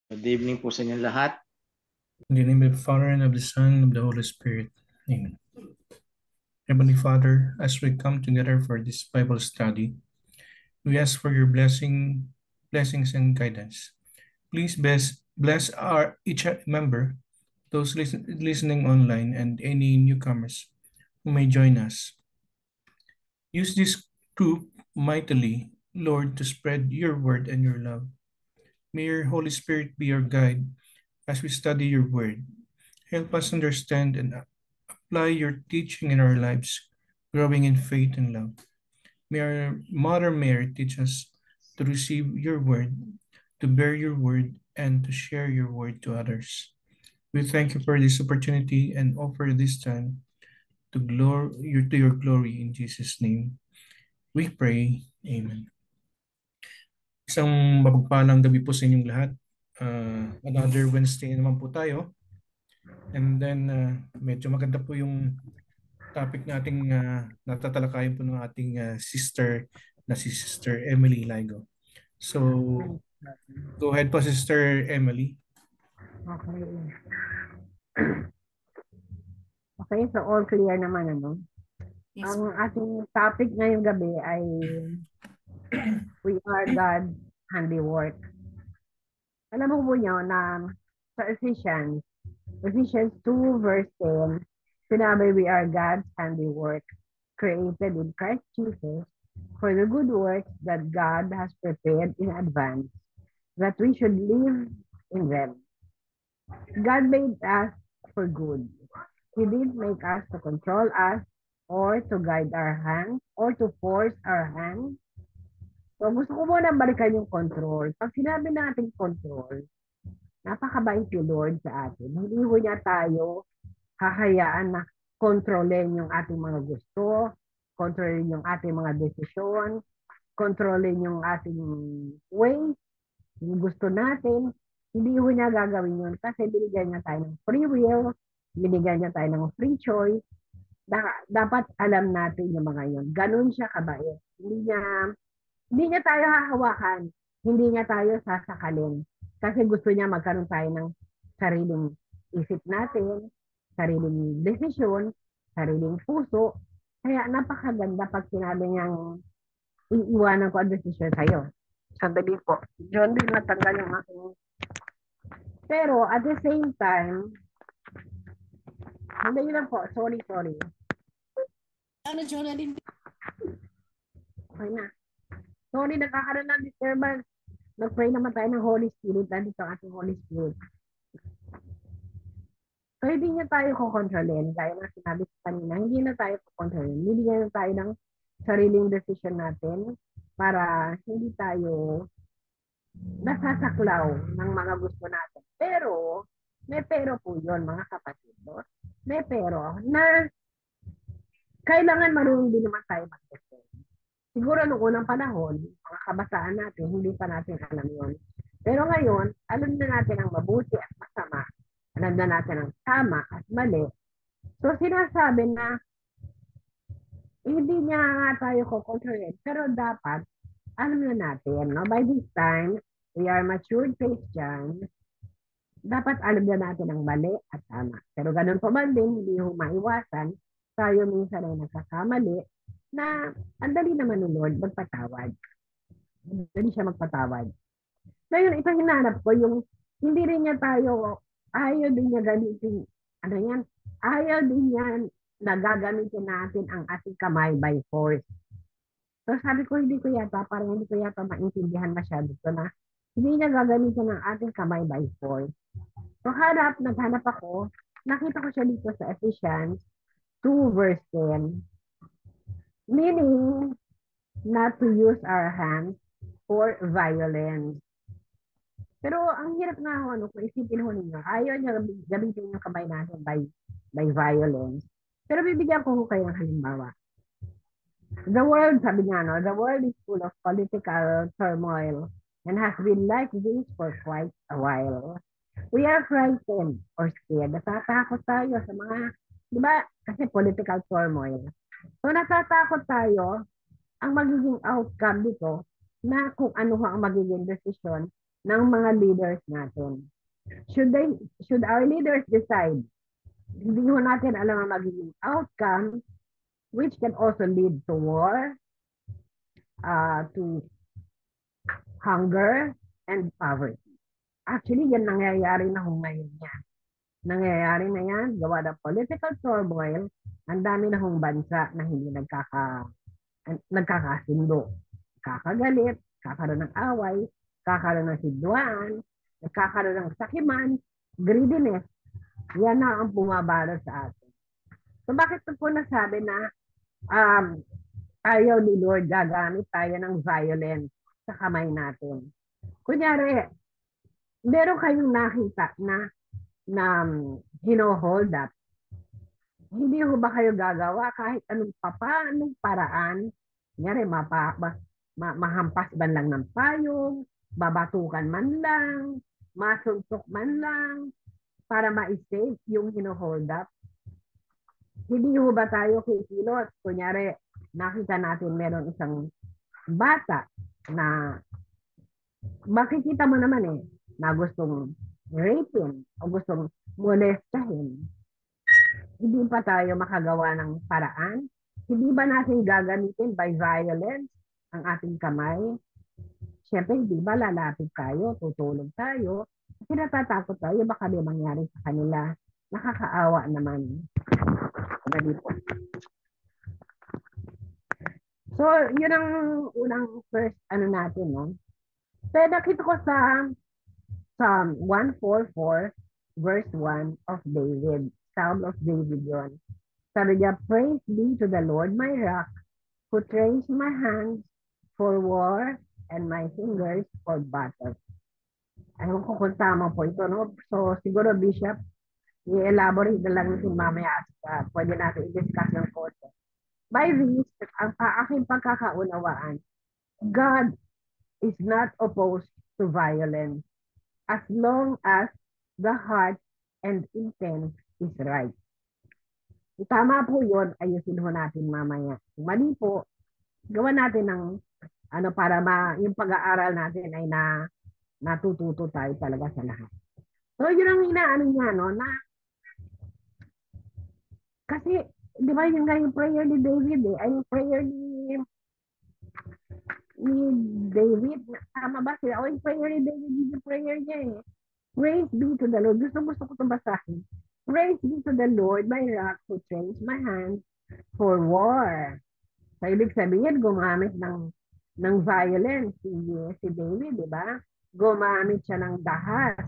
Good evening po sa inyong lahat. In the name of the Father, and of the Son, and of the Holy Spirit. Amen. Heavenly Father, as we come together for this Bible study, we ask for your blessings and guidance. Please bless our each member, those listening online, and any newcomers who may join us. Use this group mightily, Lord, to spread your word and your love. May your Holy Spirit be our guide as we study your word. Help us understand and apply your teaching in our lives, growing in faith and love. May our Mother Mary teach us to receive your word, to bear your word, and to share your word to others. We thank you for this opportunity and offer this time to your glory in Jesus' name. We pray. Amen. Isang mapagpalang gabi po sa inyong lahat. Another Wednesday naman po tayo. And then, medyo maganda po yung topic nating natatalakayin po ng ating sister na si Sister Emily Ligo. So, go ahead po, Sister Emily. Okay. Okay, so all clear naman, ano? Yes. Ang ating topic ngayong gabi ay We Are God's Handiwork. Alam mo po nyo na sa Ephesians 2 verse 10, sinabi we are God's handiwork, created in Christ Jesus for the good works that God has prepared in advance, that we should live in them. God made us for good. He didn't make us to control us or to guide our hands or to force our hands. So gusto ko muna balikan yung control. Pag sinabi natin control, napakabait si Lord sa atin. Hindi ko niya tayo hahayaan na kontrolin yung ating mga gusto, kontrolin yung ating mga desisyon, kontrolin yung ating way, yung gusto natin. Hindi ko niya gagawin yun kasi binigyan niya tayo ng free will, binigyan niya tayo ng free choice. Dapat alam natin yung mga yun. Ganun siya kabait. Hindi niya tayo hahawakan. Hindi niya tayo sasakalin. Kasi gusto niya magkaroon tayo ng sariling isip natin, sariling desisyon, sariling puso. Kaya napakaganda pag sinabi niyang iiwanan ko ang desisyon sa'yo. Sandali po. John, din natanggal yung aking. Pero at the same time, hindi lang po. Sorry. Ano, Jonalyn? Okay na. Sorry, nakakaroon ng disturbance. Nag-pray naman tayo ng Holy Spirit. Nandito ang ating Holy Spirit. So, hindi niya tayo kukontrolin. Gaya na sinabi ko kanina, hindi na tayo kukontrolin. Bibigyan na tayo ng sariling decision natin para hindi tayo nasasaklaw ng mga gusto natin. Pero, may pero po yun, mga kapatid. No? May pero na kailangan marunong din naman tayo mag-decide. Siguro noong unang panahon, mga kabataan natin, hindi pa natin alam yun. Pero ngayon, alam na natin ang mabuti at masama. Alam na natin ang tama at mali. So sinasabi na hindi niya nga tayo kukontrolin. Pero dapat, alam na natin, no? By this time, we are matured Christians, dapat alam na natin ang mali at tama. Pero ganun pa man din, hindi ho maiwasan. Tayo minsan ay nagkakamali na ang dali naman ng Lord magpatawad. Dali siya magpatawad. Ngayon, ito hinanap ko, yung hindi rin niya tayo, ayaw din niya gamitin, ano yan, ayaw din niya na gagamitin natin ang ating kamay by force. So sabi ko, parang hindi ko yata maintindihan masyado ito na hindi niya gagamitin ang ating kamay by force. So naghanap ako, nakita ko siya dito sa Ephesians 2 verse 10, meaning not to use our hands for violence. Pero ang hirap nga ho, kung isipin ho ninyo, ayaw niya gamitin yung kamay natin by violence. Pero bibigyan ko kayo ng halimbawa. The world, sabi niya, no, the world is full of political turmoil and has been like this for quite a while. We are frightened or scared. Natatakot tayo sa mga, di ba, kasi political turmoil. So natatakot tayo ang magiging outcome dito na kung ano ang magiging desisyon ng mga leaders natin. Should our leaders decide, hindi ho natin alam ang magiging outcome, which can also lead to war, to hunger, and poverty. Actually, yan nangyayari na hong ngayon yan. Nangyayari na yan, gawa ng political turmoil, ang dami na hong bansa na hindi nagkakasundo. Kakagalit, kakaroon ng away, kakaroon ng sidwaan, nagkakaroon ng sakiman, greediness. Yan na ang bumabalot sa atin. So bakit po nasabi na ayaw ni Lord gagamit tayo ng violence sa kamay natin? Kunyari, meron kayong nakita na hino-hold up. Hindi ho ba kayo gagawa kahit anong paraan? Kunyari, mahampas man lang ng payong, babatukan man lang, masuntok man lang, para ma-save yung hino-hold up. Hindi ho ba tayo kikilos? Kunyari, nakita natin meron isang bata na makikita mo naman na gustong raping o gustong molestahin. Hindi pa tayo makagawa ng paraan? Hindi ba natin gagamitin by violence ang ating kamay? Siyempre, hindi ba lalapit tayo, tutulog tayo, kasi natatakot tayo, baka may mangyari sa kanila. Nakakaawa naman. Po. So, yun ang unang first natin, no? Pero nakita ko sa Psalm 144, verse 1 of David. Psalm of David yun. Sabi niya, praise be to the Lord, my rock, who trains my hands for war and my fingers for battle. Ayaw ko kung tama po ito, no? So, siguro, Bishop, i-elaborate na lang natin mamaya at pwede natin i-discuss ng konti. By this, ang aking pagkakaunawaan, God is not opposed to violence as long as the heart and intent is right. Tama po yun, ayusin ho natin mamaya. Mali po, gawa natin ng para yung pag-aaral natin ay natututo tayo talaga sa lahat. So, yun ang inaano niya, no, na kasi, di ba yung prayer ni David ay yung prayer ni David, tama ba siya? O yung prayer ni David, yung prayer niya Praise be to the Lord. Gusto ko itong basahin. Praise be to the Lord, my rock, who trains my hands for war. So, ibig sabihin, gumamit ng violence si David, di ba? Gumamit siya ng dahas.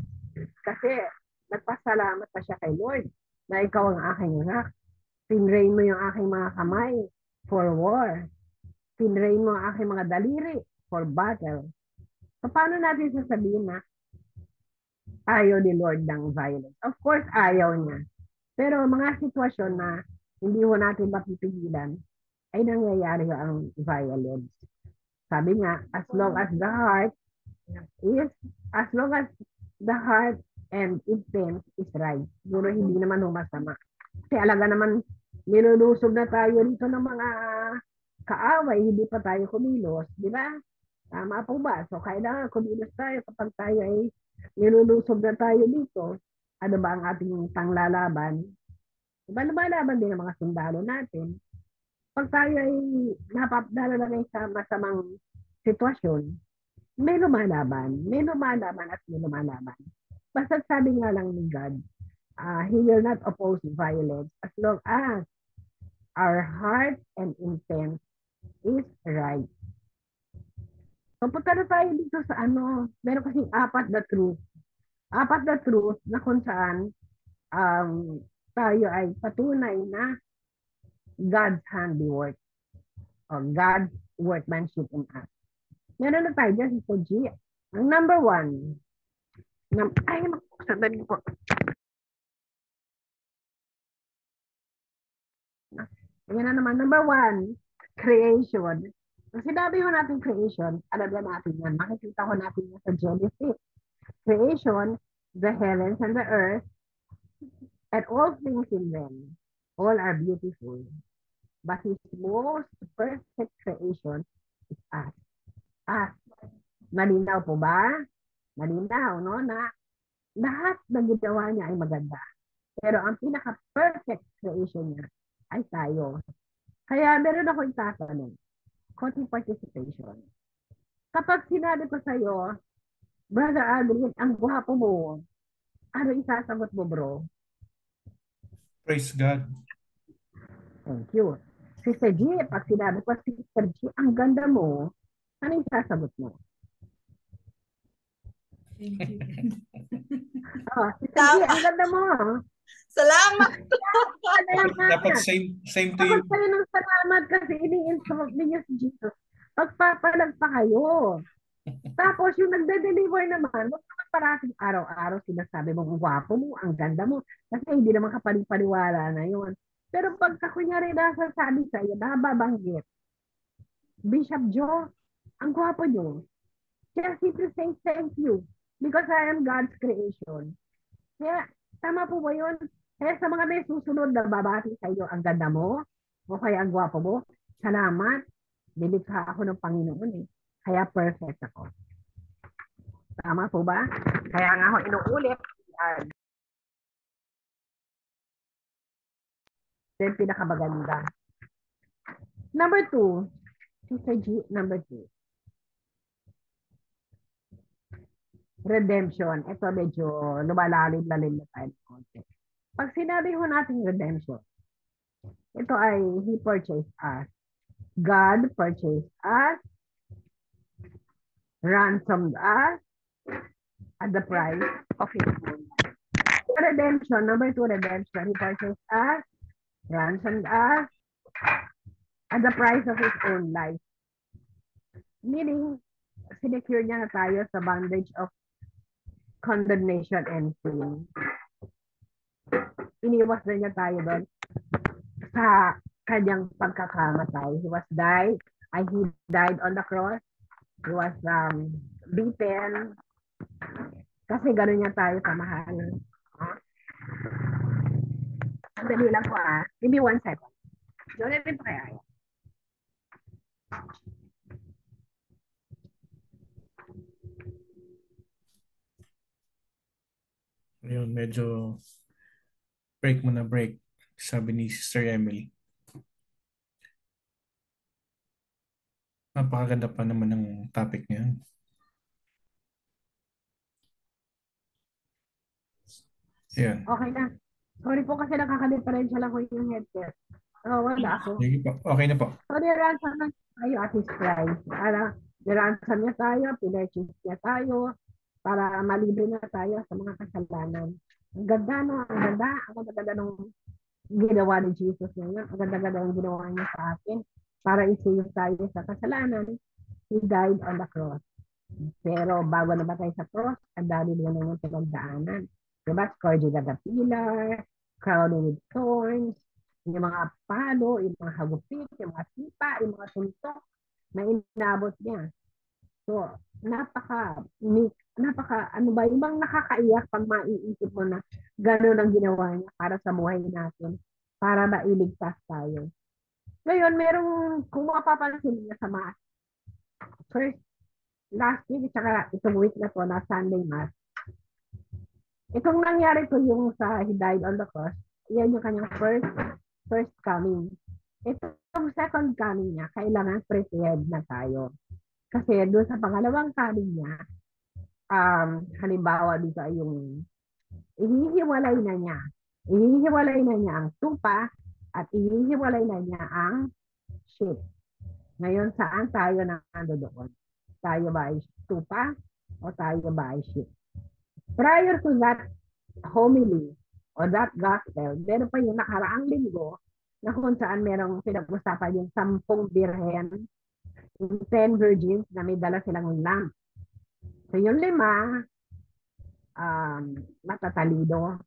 Kasi, nagpasalamat pa siya kay Lord na ikaw ang aking rock. Tinrain mo yung aking mga kamay for war. Tinrain mo ang aking mga daliri for battle. So, paano natin sasabihin na ayaw ni Lord ng violence? Of course, ayaw niya. Pero mga sitwasyon na hindi mo natin mapipigilan, ay nangyayari ang violence. Sabi nga, as long as the heart and intent is right, siguro hindi naman masama. Kasi alaga naman, nilulusog na tayo dito ng mga kaaway, hindi pa tayo kumilos, di ba? Tama po ba? So, kailangan kumilos tayo kapag tayo ay nilulusog na tayo dito. Ano ba ang ating panglalaban? Diba, lumalaban din ang mga sundalo natin. Pag tayo ay napapadala sa masamang sitwasyon, may lumalaban at may lumalaban. Basta sabi nga lang ni God, He will not oppose violence as long as our heart and intent is right. So, punta na tayo dito sa meron kasing apat na truth. Apat na truth na kung saan tayo ay patunay na God's handiwork or God's workmanship in us. Meron na tayo dyan sa G. Ang number one, sandali po. Ayan na naman, number one, creation. Kung sinabi ko natin creation, alam na natin yan. Makikita ko natin yan sa Genesis. Creation, the heavens and the earth, and all things in them, all are beautiful. But His most perfect creation is us. Malinaw po ba? malinaw, no, na lahat ng ginawa niya ay maganda. Pero ang pinaka-perfect creation niya ay tayo. Kaya meron ako itatanong, konting participation. Kapag sinabi ko sa'yo, Brother Aldrin, ang gwapo mo, ano isasagot mo, bro? Praise God. Thank you. Sister G, pag sinabi ko, Sister G, ang ganda mo, ano isasagot mo? Thank you. Oh, Sister G, ang ganda mo. Salamat. Dapat same to you. Sagot kayo ng salamat kasi ini-insult ninyo si Jesus. Pagpapalag pa kayo. Tapos yung nagde-deliver naman, huwag naman parating araw-araw sinasabi mo, ang gwapo mo, ang ganda mo. Kasi hindi naman kapaniwala na yun. Pero pagka kunyari nasasabi sa iyo, nababanggit, Bishop Joe, ang gwapo nyo. Just simply say thank you because I am God's creation. Kaya, tama po ba yun? Kaya sa mga may susunod na babati sa iyo, ang ganda mo, o kaya ang gwapo mo, salamat, nilikha ako ng Panginoon eh. Kaya perfect ako. Tama po ba? Kaya nga ako inuulit. Then pinakamaganda. Number 2. Sister G, number 2. Redemption. Ito medyo lumalalim-lalim na tayo. Pag sinabi ho natin redemption, ito ay He purchased us. God purchased us, ransomed us, at the price of His own life. Redemption, number 2, redemption. He purchased us, ransomed us, at the price of His own life. Meaning, sinecure niya na tayo sa bondage of condemnation and sin. Iniwas na niya tayo doon sa kanyang pagkakamatay. He died on the cross. He was beaten. Kasi gano'n niya tayo kamahal. Sandali lang po Give me 1 second. Doon natin pa kaya. Ayun, medyo break mo na break, sabi ni Sister Emily. Napakaganda pa naman ng topic niya. Ayan. Okay na. Sorry po kasi nakaka-differential ako yung headset. Wala ako. Sige po. Okay na po. So, niransan na tayo at His price. Niransan niya tayo, pinurchase niya tayo, para malibre na tayo sa mga kasalanan. Ang ganda, no? Ang ganda. Ang ganda nung ginawa ni Jesus ngayon. Ang ganda ng ginawa niya sa atin para i-save tayo sa kasalanan. He died on the cross. Pero bago na ba tayo sa cross, ang dami na naman sa pagdaanan. Diba? Scourging of the pillar, crowning with thorns, yung mga palo, yung mga hagupit, yung mga sipa, yung mga suntok na inabot niya. So, ano ba, ibang nakakaiyak pag maiisip mo na gano'n ang ginawa niya para sa buhay natin, para mailigtas tayo. Ngayon, kung mapapansin niya sa Mass, last week, tsaka itong week na to, na Sunday Mass, itong nangyari ko yung sa He died on the cross, yan yung kanyang first coming. Itong second coming niya, kailangan prepared na tayo. Kasi doon sa pangalawang coming niya, halimbawa dito ay yung ihihiwalay na niya ang tupa at ihihiwalay na niya ang sheep. Ngayon, saan tayo nandoon? Tayo ba ay tupa o tayo ba ay sheep? Prior to that homily o that gospel, meron pa yung nakaraang linggo na kung saan merong pinag-usapan yung 10 birhen, yung 10 virgins na may dala silang lamp. So yung 5, matatalido.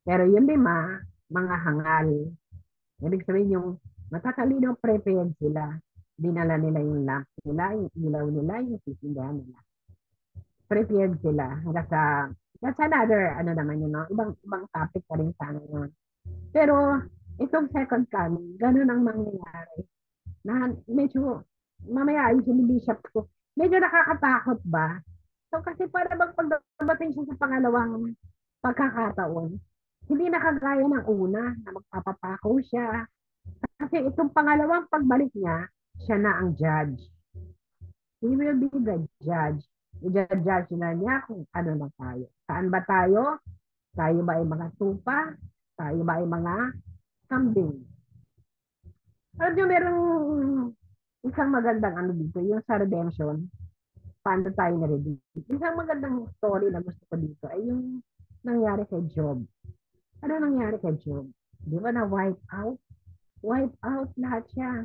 Pero yung 5, mga hangal. Ibig sabihin yung matatalido, prepared sila. Dinala nila yung lamp nila, yung ilaw nila, yung sisindahan nila. Prepared sila. That's another, naman yun, no? Ibang topic pa rin sana yun. Pero, itong second coming, ganun ang mangyayari. Na medyo, mamaya ayusin ni Bishop ko, medyo nakakatakot ba So kasi para bang pag dumating siya sa pangalawang pagkakataon, hindi na kagaya ng una na magpapapako siya. Kasi itong pangalawang pagbalik niya, siya na ang judge. He will be the judge. I-judge na niya kung ano na tayo. Saan ba tayo? Tayo ba ay mga tupa? Tayo ba ay mga kambing? Alam niyo, merong isang magandang ano dito, yung sa redemption, paano tayo na-redeem. Isang magandang story na gusto ko dito ay yung nangyari kay Job. Ano nangyari kay Job? Di ba na wipe out? Wipe out lahat siya.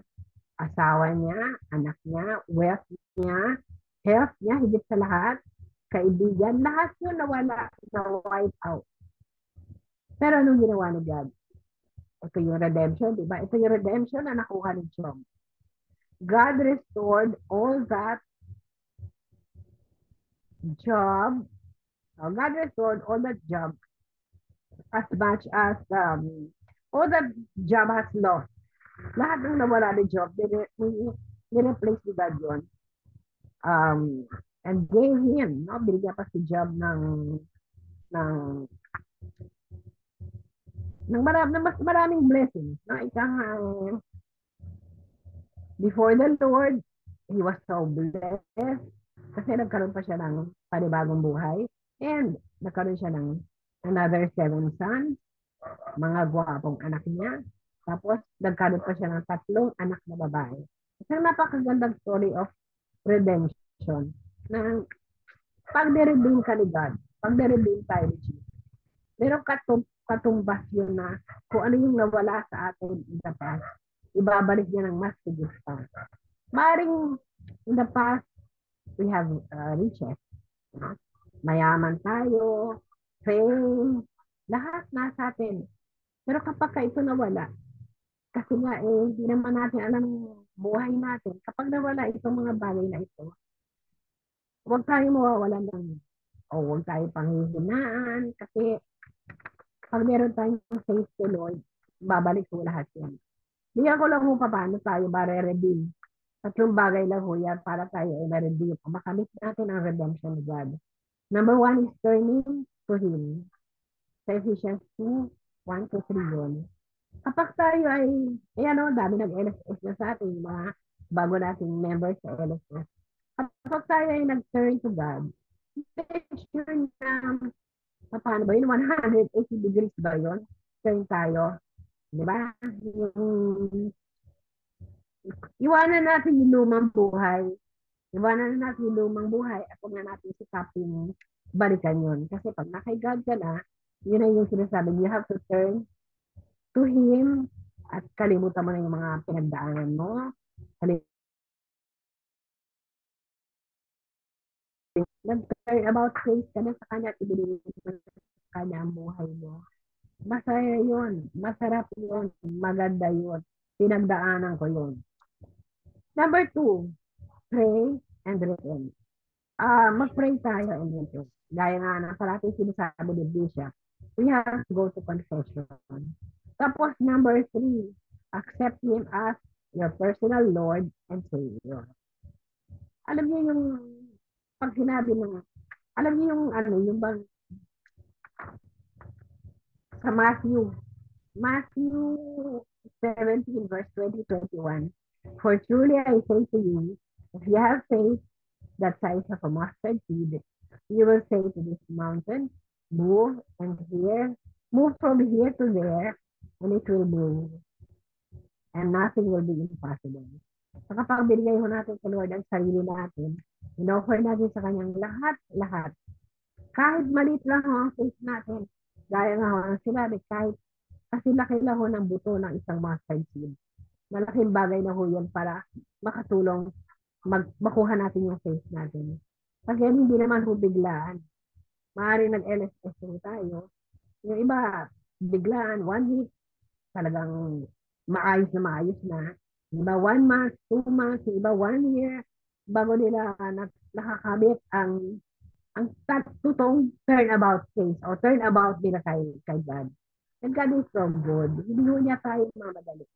Asawa niya, anak niya, wealth niya, health niya, higit sa lahat, kaibigan, lahat yun nawala, na wipe out. Pero anong ginawa ni God? Ito yung redemption, di ba? Ito yung redemption na nakuha ni Job. God restored all that job. God restored all that job as much as all that job has lost. Lahat ng nawala ni Job, nireplace ni God yun. And gave him, no? Binigyan pa si Job ng mas maraming blessings. No? Before the Lord, he was so blessed kasi nagkaroon pa siya ng panibagong buhay and nagkaroon siya ng another 7 sons, mga gwapong anak niya. Tapos nagkaroon pa siya ng 3 anak na babae. Isang napakagandang story of redemption na pag niredeem ka ni God, pag niredeem tayo ni Jesus, meron katumbas yun na kung ano yung nawala sa atin in the past, ibabalik niya ng mas higit pa. Maring in the past, we have riches. Mayaman tayo, fame, lahat nasa atin. Pero kapag ito nawala, kasi nga hindi naman natin alam buhay natin. Kapag nawala itong mga bagay na ito, huwag tayo mawawalan huwag tayo panghihinaan kasi pag meron tayong faith to Lord, babalik ko lahat yan. Diyan ko lang kung paano tayo re-redeem. 3 bagay lang ho yan para tayo ay ma-redeem. Makamit natin ang redemption of God. Number 1 is turning to Him. Sa Ephesians 2, 1-3 yun. Kapag tayo ay, dami nag-LSS na sa atin, mga bago nating members sa LSS. Kapag tayo ay nag-turn to God, make sure na, paano ba yun? 180 degrees ba yun? Turn tayo. Di ba? Iwanan natin yung lumang buhay. Iwanan natin yung lumang buhay at huwag na natin sikapin balikan yun. Kasi pag nakay God ka na, yun na yung sinasabi, you have to turn to Him at kalimutan mo na yung mga pinagdaanan mo. Nag-turn about faith ka na sa Kanya at ibinigay mo sa Kanya ang buhay mo. Masaya yun. Masarap yun. Maganda yun. Pinagdaanan ko yun. Number 2, pray and repent. Mag-pray tayo and repent. Gaya nga na parati sinasabi ni Bishop, we have to go to confession. Tapos number 3, accept Him as your personal Lord and Savior. Alam niyo yung pag sinabi ng, alam niyo yung yung bang sa Matthew 17 verse 20-21, for truly I say to you, if you have faith that size of a mustard seed, you will say to this mountain, move from here to there, and it will move. And nothing will be impossible. So kapag binigay ho natin sa Lord ang sarili natin, in-offer natin sa Kanyang lahat. Kahit maliit lang ho ang faith natin, gaya nga ho ang sinabi, kahit kasi laki lang ho ng buto ng isang mustard seed. Malaking bagay na ho yan para makatulong makuha natin yung faith natin. Kasi hindi naman ho biglaan. Maaaring nag-LSS ho tayo. Yung iba, biglaan, 1 week, talagang maayos na. Yung iba 1 month, 2 months, yung iba 1 year, bago nila nakakabit ang totoong turnabout case o turnabout nila kay God. And God is so good. Hindi ho niya tayo mamadali.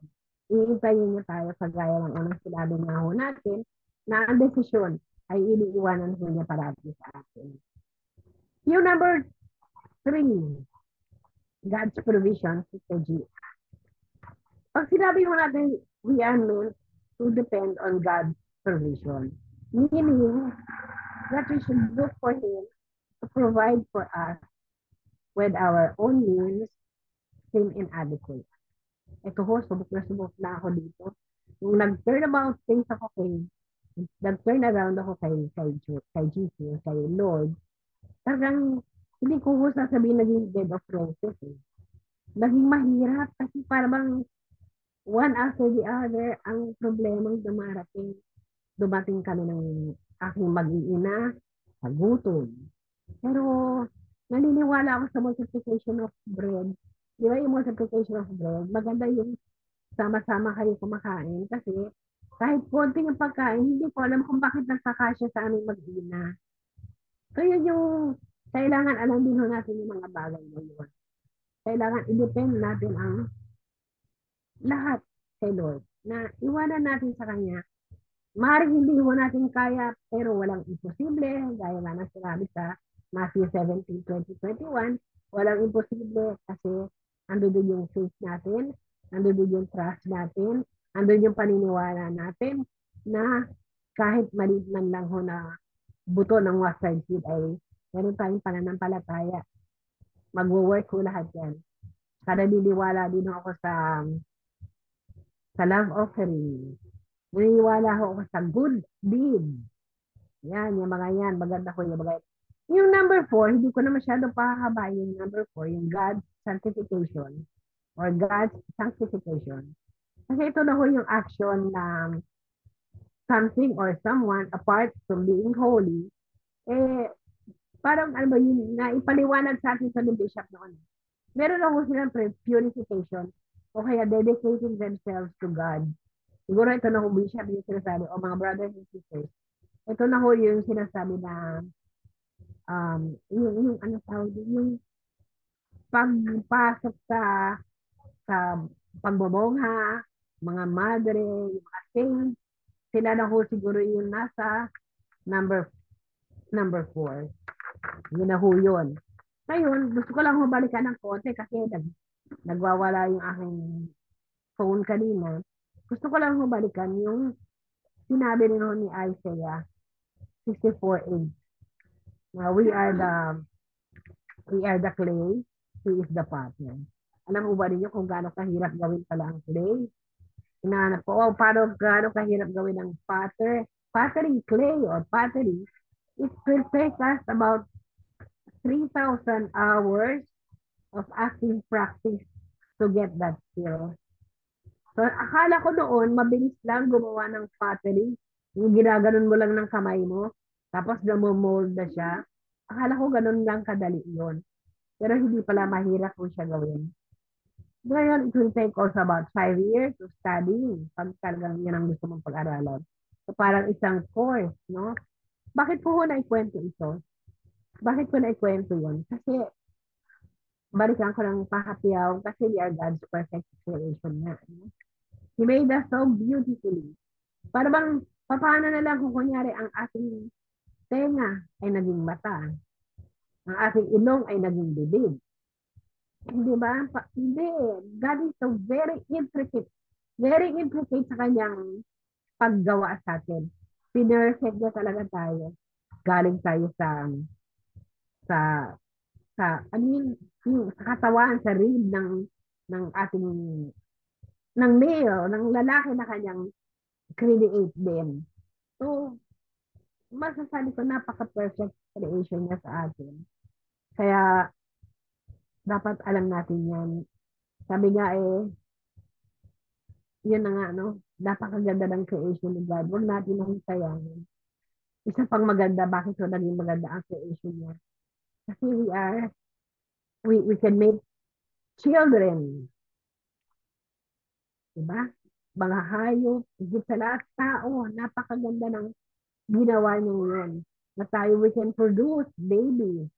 Iintayin niya tayo sa gaya ng unang sinabi nga ho natin na ang desisyon ay iniiwanan po niya parati sa atin. Yung number 3, God's provision, Sister G. Pag sinabi mo natin, we are meant to depend on God's provision. Meaning that we should look for Him to provide for us with our own means seem inadequate. Ito ho, subok na ako dito. Nung nag-turn about things ako nag-turn around ako kay Jesus, kay Lord, talagang hindi ko ho sasabihin naging bed of roses eh. Naging mahirap kasi parang one after the other ang problemang dumating kami ng aking mag-iina sa gutom. Pero naniniwala ako sa multiplication of bread. Di ba yung multiplication of bread? Maganda yung sama-sama kayo kumakain kasi kahit konti yung pagkain, hindi ko alam kung bakit nagkakasya sa aming mag-iina. So yun yung kailangan alam din natin yung mga bagay na yun. Kailangan i-depend natin ang lahat kay Lord na iwanan natin sa Kanya. Maaaring hindi mo natin kaya pero walang imposible. Gaya nga ng sinabi sa Matthew 17:20-21, walang imposible kasi andun yung faith natin, andun yung trust natin, andun yung paniniwala natin na kahit maliit man lang ho na buto ng mustard seed ay meron tayong pananampalataya. Magwo-work ko lahat yan. Kada niniwala din ako sa love offering. Naniniwala ako sa good deed. Yan, yung mga yan. Maganda ko yung mga. Yung number 4, hindi ko na masyado pahahabay yung number 4, yung God's sanctification or God's sanctification. Kasi ito na ho yung action na something or someone apart from being holy, parang ano ba yun, na ipaliwanag sa atin sa bishop noon. Meron ako silang purification o kaya dedicating themselves to God. Siguro ito na ho bishop yung sinasabi o mga brothers and sisters. Ito na ho yung sinasabi na yung ano tawag din, yung pagpasok sa pagbobongha, mga madre, yung mga saints, sila na ho siguro yung nasa number 4. Yun na ho yun. Ngayon, gusto ko lang ho balikan ng konti kasi nagwawala yung aking phone kanina. Gusto ko lang ho balikan yung sinabi rin ho ni Isaiah 64:8. Now, we are the clay, He is the potter. Alam mo ba ninyo kung gaano kahirap gawin pala ang clay? Inaanap ko, paano gaano kahirap gawin ang pottery clay or pottery. It will take us about 3,000 hours of active practice to get that skill. So, akala ko noon, mabilis lang gumawa ng pottery. Yung ginaganon mo lang ng kamay mo, tapos namomold na siya. Akala ko ganun lang kadali yon. Pero hindi pala mahirap po siya gawin. Ngayon, it will take also about 5 years of studying pag talagang yan ang gusto mong pag-aralan. So, parang isang course, no? Bakit po naikwento ito? Bakit ko naikwento yun? Kasi, balikan ko ng pahapyaw kasi we are God's perfect creation na. No? He made us so beautifully. Para bang, paano na lang kung kunyari ang ating tenga ay naging mata, ang ating ilong ay naging bibig. Hindi ba? Hindi. God is so very intricate sa kanyang paggawa sa atin. Pinerfect niya talaga tayo. Galing tayo sa ano yung sa katawan, sa rib ng ating ng male, ng lalaki na kanyang create din. So, masasabi ko napaka-perfect creation niya sa atin. Kaya, dapat alam natin yan. Sabi nga yun na nga, no? Napakaganda ng creation ni God. Huwag natin nang sayangin. Isa pang maganda, bakit so naging maganda ang creation niya? Kasi we can make children. Diba? Mga hayop, higit sa lahat tao, napakaganda ng ginawa niyo yun. Na tayo, we can produce babies.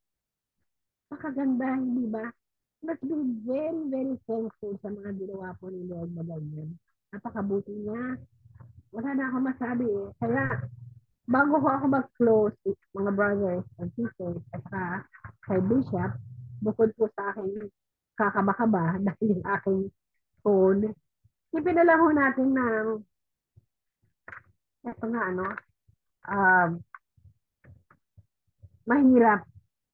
Napakaganda, hindi ba? Must be very, very thankful sa mga ginawa po ni Lord na ganyan. Napakabuti niya. Wala na ako masabi eh. Kaya, bago ko ako mag-close, mga brothers and sisters, at saka kay Bishop, bukod po sa aking kakaba-kaba dahil yung aking phone, ipinala ho natin ng, eto nga ano, um, mahirap.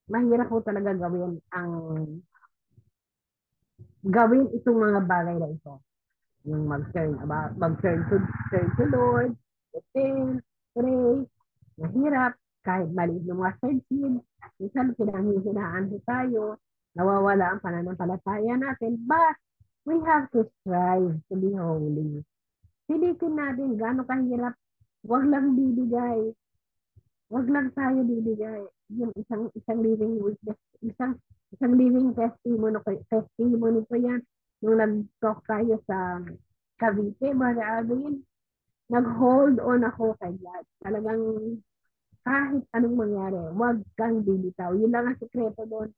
Mahirap po talaga gawin itong mga bagay na ito. Yung mag-turn to Lord, repent, pray, mahirap, kahit maliit ng mga seed, minsan pinanghihinaan tayo, nawawala ang pananampalataya natin, but we have to strive to be holy. Pilitin natin gaano kahirap, wag lang bibigay, wag lang tayo bibigay. Yung isang living witness, isang living testimony ko yan. Nung nag-talk tayo sa Cavite, Brother Alvin, nag-hold on ako kay God. Talagang kahit anong mangyari, wag kang bibitaw. Yun lang ang sekreto doon.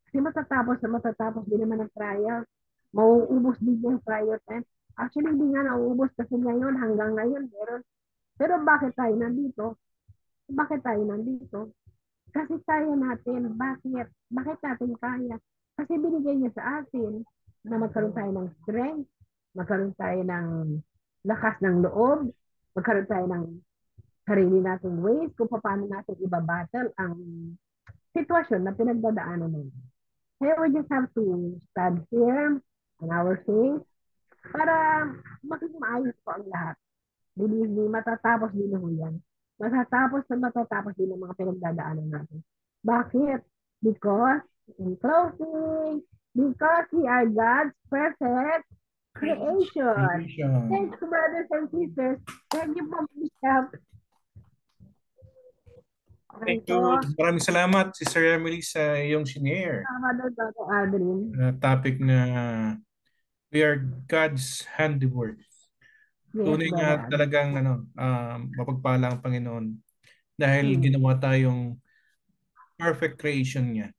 Kasi matatapos din naman ang trial. Mauubos din yung trial time. Actually, hindi nga nauubos kasi ngayon, hanggang ngayon, meron. Pero bakit tayo nandito? Bakit tayo nandito? Kasi kaya natin. Bakit? Bakit natin kaya? Kasi binigay niya sa atin na magkaroon tayo ng strength, magkaroon tayo ng lakas ng loob, magkaroon tayo ng sarili nating ways kung paano natin ibabattle ang sitwasyon na pinagdadaanan natin. Kaya we just have to stand firm on our faith para maging maayos po ang lahat. Believe me, matatapos din ho yan. Matatapos din ang mga pinagdadaanan natin. Bakit? Because, in closing, because we are God's perfect creation. Thanks, brothers and sisters. Thank you po, Bishop. Thank you. Maraming salamat, Sister Emily, sa iyong shinare. Salamat, Brother Aldrin. Topic na we are God's handiwork. Yes, Tunay nga Brother Aldrin. talagang mapagpala ang Panginoon dahil ginawa tayong perfect creation niya.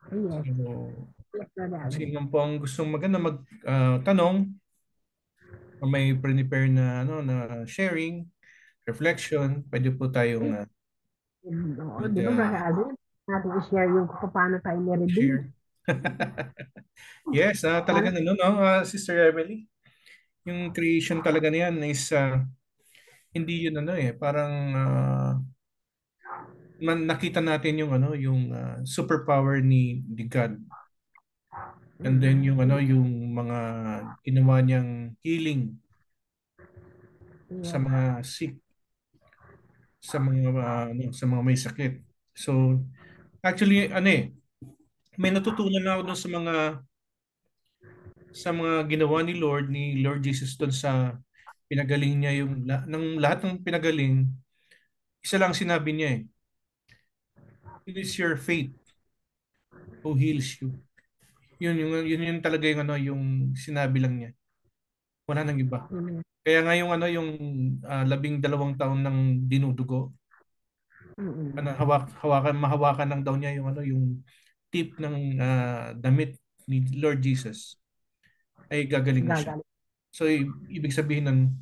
Yes. So, Yes, Brother Aldrin. sino po ang gustong magtanong, may prepare na na sharing, reflection, pwede po tayong Oo, di ba, Brother Aldrin? Natin i-share yung kung paano tayo niredeem. share. Yes, talagang Sister Emily. Yung creation talaga niyan is hindi yun parang nakita natin yung yung superpower ni God. And then yung yung mga ginawa niyang healing sa mga sick, sa mga may sakit. So actually may natutunan ako dun sa mga ginawa ni Lord Jesus doon sa pinagaling niya yung ng lahat ng pinagaling, isa lang sinabi niya it is your faith who heals you. Yun talaga yung yung sinabi lang niya. Wala nang iba. Kaya nga yung yung 12 taon ng dinudugo, mahawakan lang daw niya yung yung tip ng damit ni Lord Jesus ay gagaling na siya. So ibig sabihin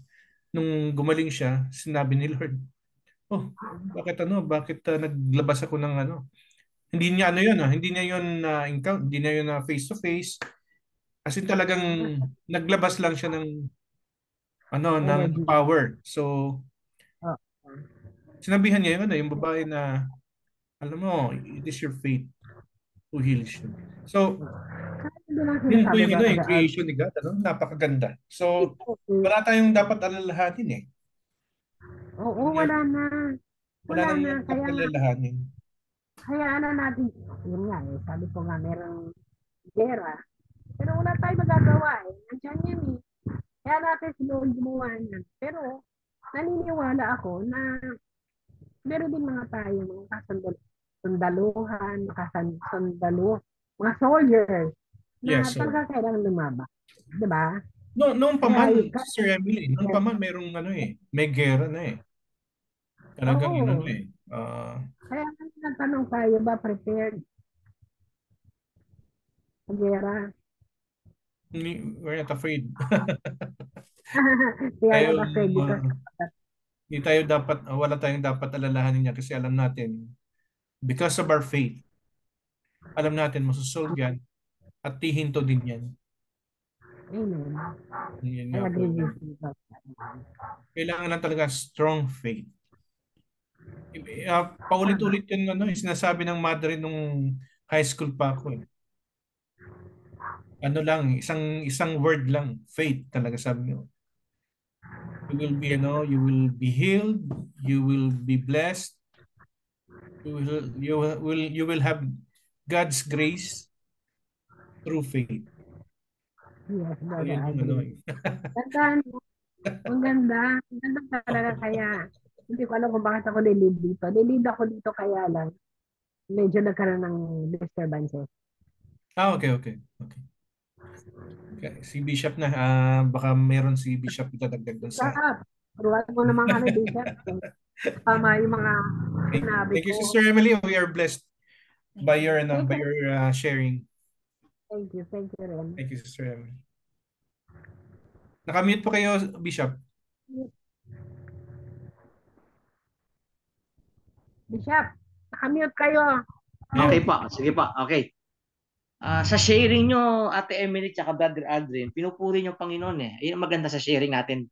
nung gumaling siya, sinabi ni Lord, oh, bakit naglabas ako ng hindi niya hindi niya yun encounter, hindi niya yun face to face. As in talagang naglabas lang siya ng ng power. So sinabihan niya yung babae na alam mo, it is your faith who heals you. So yun po yung creation ni God, napakaganda. So wala tayong dapat alalahanin Oo, wala na. Wala nang dapat alalahanin. Kaya natin, yun nga sabi ko nga, merong gera. Pero wala tayong magagawa Nandiyan yan Kaya natin si Lord gumawa niyan. Pero, naniniwala ako na meron din mga tayo, mga kasundaluhan, mga soldiers, na talaga kailangan lumaba. Diba? Noong paman, Sir Emily, noong paman merong may gera na Talagang kaya nagtanong tayo ba prepared? Gera. We're not afraid. We are not afraid because Wala tayong dapat alalahanin niya kasi alam natin, because of our faith, alam natin masusolve yan at tihinto din yan. Amen. Yun I nga po. agree with you. Kailangan lang talaga strong faith. Paulit-ulit yun, sinasabi ng mother nung high school pa ako eh. Ano lang, isang word lang, faith talaga sabi niyo. You will be healed, you will be blessed, you will have God's grace through faith. Yes, So, brother, yun I yung agree. Ganda, no? Ang ganda. Ang ganda talaga kaya. Hindi ko alam kung bakit ako nilid dito. Nilid ako dito kaya lang. Medyo nagkaroon ng disturbances. Okay. Okay. Si Bishop na, baka meron si Bishop itadagdag doon sa... Sarap. Turuan mo naman kami, Bishop. Tama yung mga sinabi Thank you, ko. Sister Emily. We are blessed by your Thank you. sharing. Thank you rin. Thank you, Sister Emily. Nakamute po kayo, Bishop. Bishop, nakamute kayo. Okay po, sige po, okay. Sa sharing nyo, Ate Emily at Brother Aldrin, pinupuri nyo Panginoon eh. Ayun ang maganda sa sharing natin.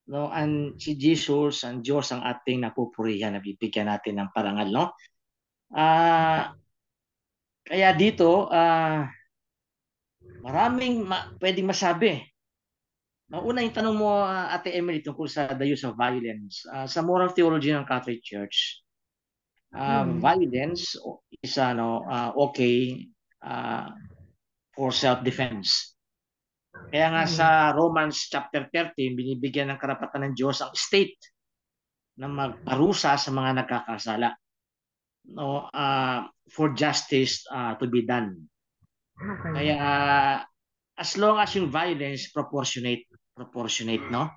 No, si Jesus, ang Diyos ang ating napupurihan, nabibigyan natin ng parangal, no? Kaya dito, maraming pwedeng masabi. Una yung tanong mo, Ate Emily, tungkol sa the use of violence. Sa moral theology ng Catholic Church, violence is okay for self-defense. Kaya nga sa Romans chapter 13, binibigyan ng karapatan ng Diyos ang state na magparusa sa mga nagkakasala, no, for justice to be done. Okay. Kaya as long as yung violence proportionate, no?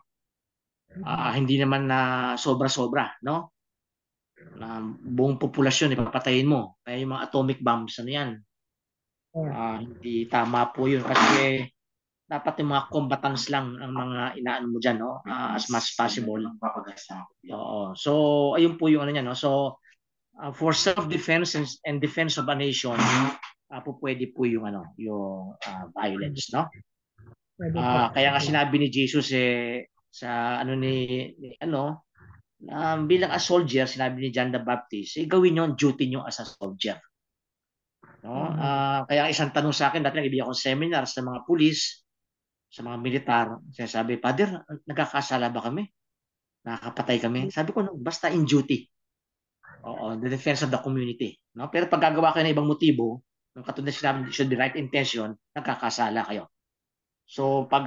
Hindi naman na sobra-sobra, no? Na buong populasyon ipapatayin mo. Kaya yung mga atomic bombs, ano yan? Hindi tama po yun kasi dapat yung mga combatants lang ang mga inaano mo dyan, no? As much as possible. Oo. So, ayun po yung ano niya, no? So, for self-defense and defense of a nation, pwede po yung yung violence, no? Kaya nga sinabi ni Jesus sa bilang a soldier, sinabi ni John the Baptist, gawin niyo ang duty niyo as a soldier. No? Kaya isang tanong sa akin, dati nag-ibig akong seminar sa mga pulis, sa mga militar, sinasabi, Father, nagkakasala ba kami? Nakakapatay kami? Sabi ko, no, basta in duty. Oo, the defense of the community. No? Pero pag gagawa kayo ng ibang motibo, ng katulad na sinabi, should be right intention, nagkakasala kayo. So, pag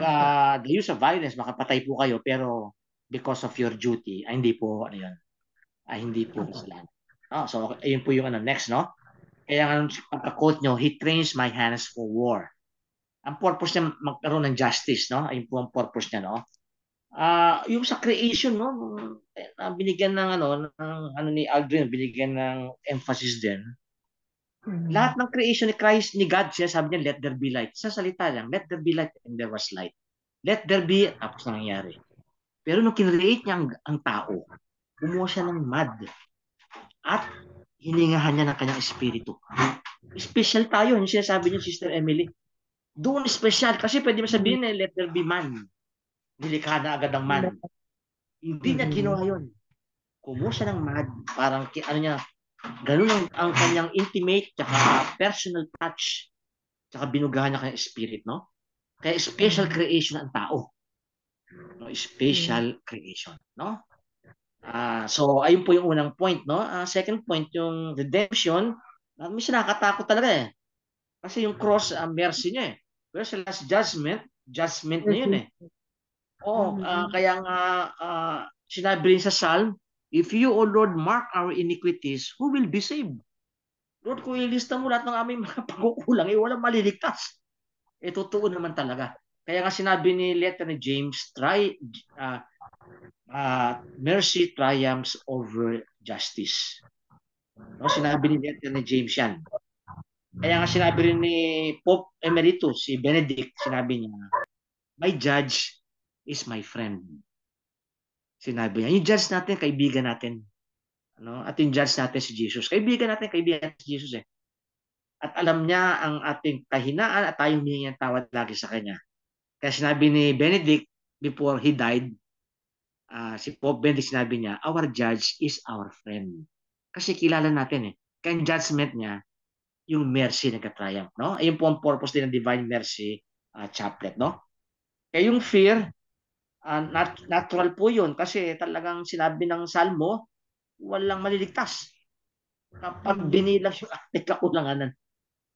the use of violence, makapatay po kayo, pero because of your duty, hindi po, hindi po kasalanan. So, ayun po yung next, no? Kaya nga, pagka-quote nyo, He trains my hands for war. Ang purpose niya, magkaroon ng justice, no? Ayun po ang purpose niya, no? Yung sa creation, no? Binigyan ng, ni Aldrin, binigyan ng emphasis din. Lahat ng creation ni Christ, ni God, siya sabi niya, let there be light. Sa salita lang, let there be light, and there was light. Let there be, tapos nangyayari. Pero nung kinreate niya ang tao, gumawa siya ng mud. At hiningahan niya ng kanyang espiritu. Special tayo, yung sinasabi niyo, Sister Emily. Doon special, kasi pwede mo sabihin let there be man. Nilikha na agad ang man. Hindi niya ginawa yun. Kumuha siya ng mud, parang ganun ang kanyang intimate, tsaka personal touch, tsaka binugahan niya kanyang spirit, no? Kaya special creation ang tao. No? Special creation, no? So, ayun po yung unang point, no? Second point, yung redemption, minsan nakakatakot talaga eh. Kasi yung cross, mercy niya eh. Pero sa last judgment na yun eh. Kaya nga, sinabi rin sa Psalm, if you, O Lord, mark our iniquities, who will be saved? Lord, kung ilista mo lahat ng aming mga pagkukulang, walang maliligtas. Totoo naman talaga. Kaya nga sinabi ni letter ni James, mercy triumphs over justice. No, sinabi ni letter ni James yan. Kaya nga sinabi rin ni Pope Emeritus, si Benedict, sinabi niya, my judge is my friend. Sinabi niya, yung judge natin, kaibigan natin. No? At yung judge natin si Jesus. Kaibigan natin si Jesus eh. At alam niya ang ating kahinaan at tayong humingi ng tawad lagi sa kanya. Kaya sinabi ni Benedict before he died, si Pope Benedict sinabi niya, our judge is our friend. Kasi kilala natin eh. Kaya judgment niya, yung mercy nagka-triumph. No? Ayun po ang purpose din ng Divine Mercy Chaplet. No? Kaya yung fear, natural po yun kasi talagang sinabi ng Salmo, walang maliligtas kapag binilang yung ating kakulanganan.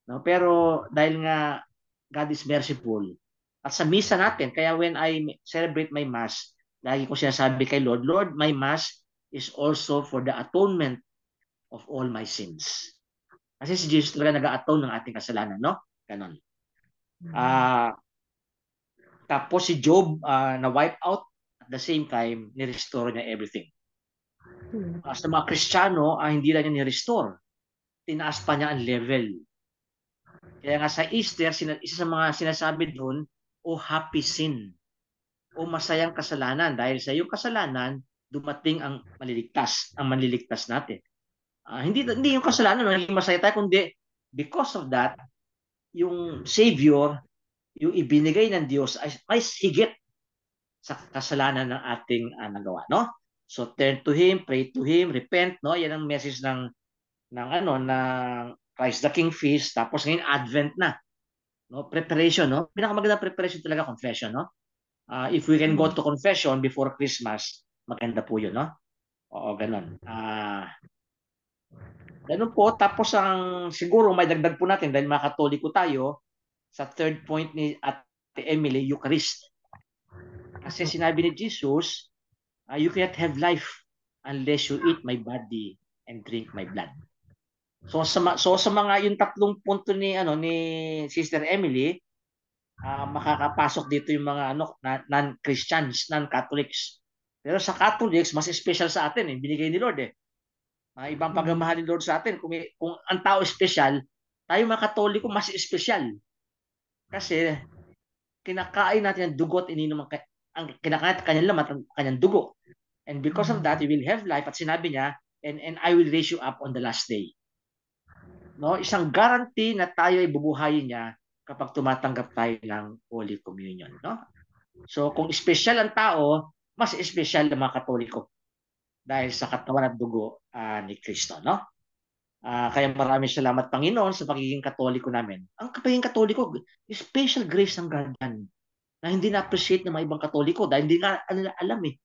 No? Pero dahil nga God is merciful, at sa misa natin, kaya when I celebrate my Mass, lagi ko sinasabi kay Lord, Lord, my Mass is also for the atonement of all my sins. Kasi si Jesus talaga nag-atone ng ating kasalanan, no? Ganon. Tapos si Job na wipe out, at the same time, ni-restore niya everything. Sa mga Kristiyano, hindi lang niya ni-restore. Tinaas pa niya ang level. Kaya nga sa Easter, isa sa mga sinasabi doon, o happy sin, o masayang kasalanan. Dahil sa iyong kasalanan, dumating ang manliligtas natin. Hindi yung kasalanan, naging masaya tayo, kundi because of that, yung Savior, yung ibinigay ng Diyos ay higit sa kasalanan ng ating nagawa, no? So turn to Him, pray to Him, repent, no? Yan ang message ng Christ the King Feast. Tapos ngayon Advent na, no? Preparation, no? Pinakamagandang preparation talaga confession, no? If we can go to confession before Christmas, maganda po 'yun, no? Oo, ganun. Ganun po. Tapos siguro may dagdag po natin dahil mga Katoliko tayo sa third point ni Ate Emily, Eucharist. Kasi sinabi ni Jesus, you cannot have life unless you eat my body and drink my blood. So sa mga yung tatlong punto ni Sister Emily, makakapasok dito yung mga non-Christians, non-Catholics. Pero sa Catholics, mas special sa atin, binigay ni Lord eh. Ibang pagmamahal ni Lord sa atin. Kung ang tao special, tayo mga Katoliko mas special. Kasi kinakain natin ang dugo at ininom ang kinakain natin kanyang lamat, ang kanyang dugo. And because of that, we will have life. At sinabi niya, and I will raise you up on the last day. No, isang guarantee na tayo ay bubuhayin niya kapag tumatanggap tayo ng Holy Communion, no? So kung special ang tao, mas special ang mga Katoliko dahil sa katawan at dugo ni Kristo, no? Kaya maraming salamat Panginoon sa pagiging Katoliko namin. Ang pagiging Katoliko, special grace ng God na hindi na-appreciate ng mga ibang Katoliko dahil hindi nga nila alam eh.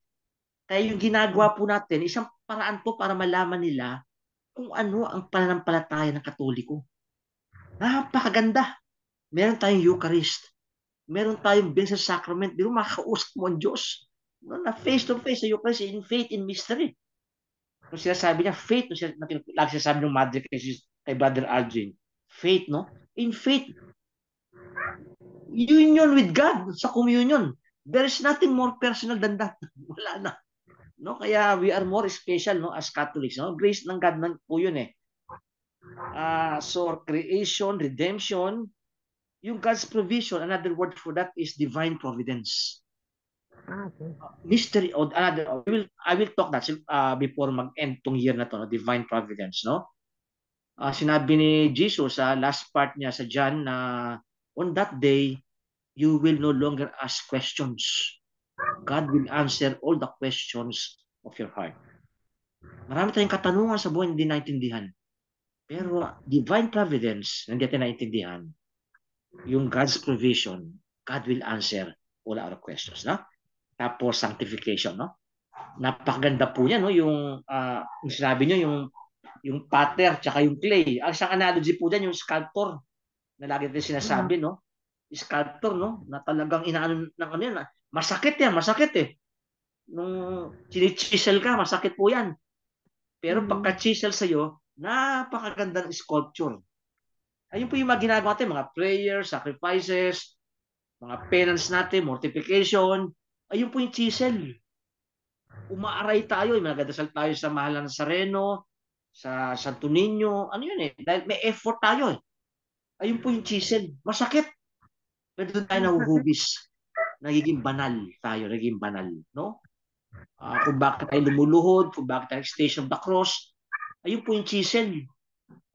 Kaya yung ginagawa po natin, isang paraan po para malaman nila kung ano ang pananampalataya ng Katoliko. Napakaganda. Meron tayong Eucharist. Meron tayong Blessed Sacrament. Di ba makakausap mo ang Diyos? Na face-to-face sa Eucharist, in faith, in mystery. Kung sinasabi niya, faith, lagi sinasabi ng Madre kay Brother Aldrin, faith, no? In faith, union with God sa communion. There is nothing more personal than that. Wala na. No, kaya we are more special, no, as Catholics, no? Grace ng God man po 'yun eh. So creation, redemption, yung God's provision, another word for that is divine providence. Okay. Mystery or another, I will talk that before mag-end tong year na to, no? Divine providence, no? Sinabi ni Jesus sa last part niya sa John na on that day you will no longer ask questions. God will answer all the questions of your heart. Marami tayong katanungan sa buhay hindi naintindihan. Pero divine providence, hindi natin naintindihan. Yung God's provision, God will answer all our questions. No? Tapos sanctification. No? Napakaganda po niya. No? Yung sinabi niyo, yung pattern tsaka yung clay. Ang isang analogy po dyan, yung sculptor na lagi natin sinasabi. No? Sculptor, no? Na talagang inaano ng ano yan. Masakit eh. Nung chinichisel ka, masakit po yan. Pero pagka-chisel sa'yo, napakaganda ng sculpture. Ayun po yung mga ginagawa natin, mga prayers, sacrifices, mga penance natin, mortification. Ayun po yung chisel. Umaaray tayo, magdadasal tayo sa mahal na Nazareno, sa Santo Niño. Ano yun eh? Dahil may effort tayo eh. Ayun po yung chisel. Masakit. Pero doon tayo nahuhubis. Nagiging banal tayo, nagiging banal, no? Kung bakit tayo lumuluhod, kung bakit tayo Station of the Cross. Ayun po yung chisel.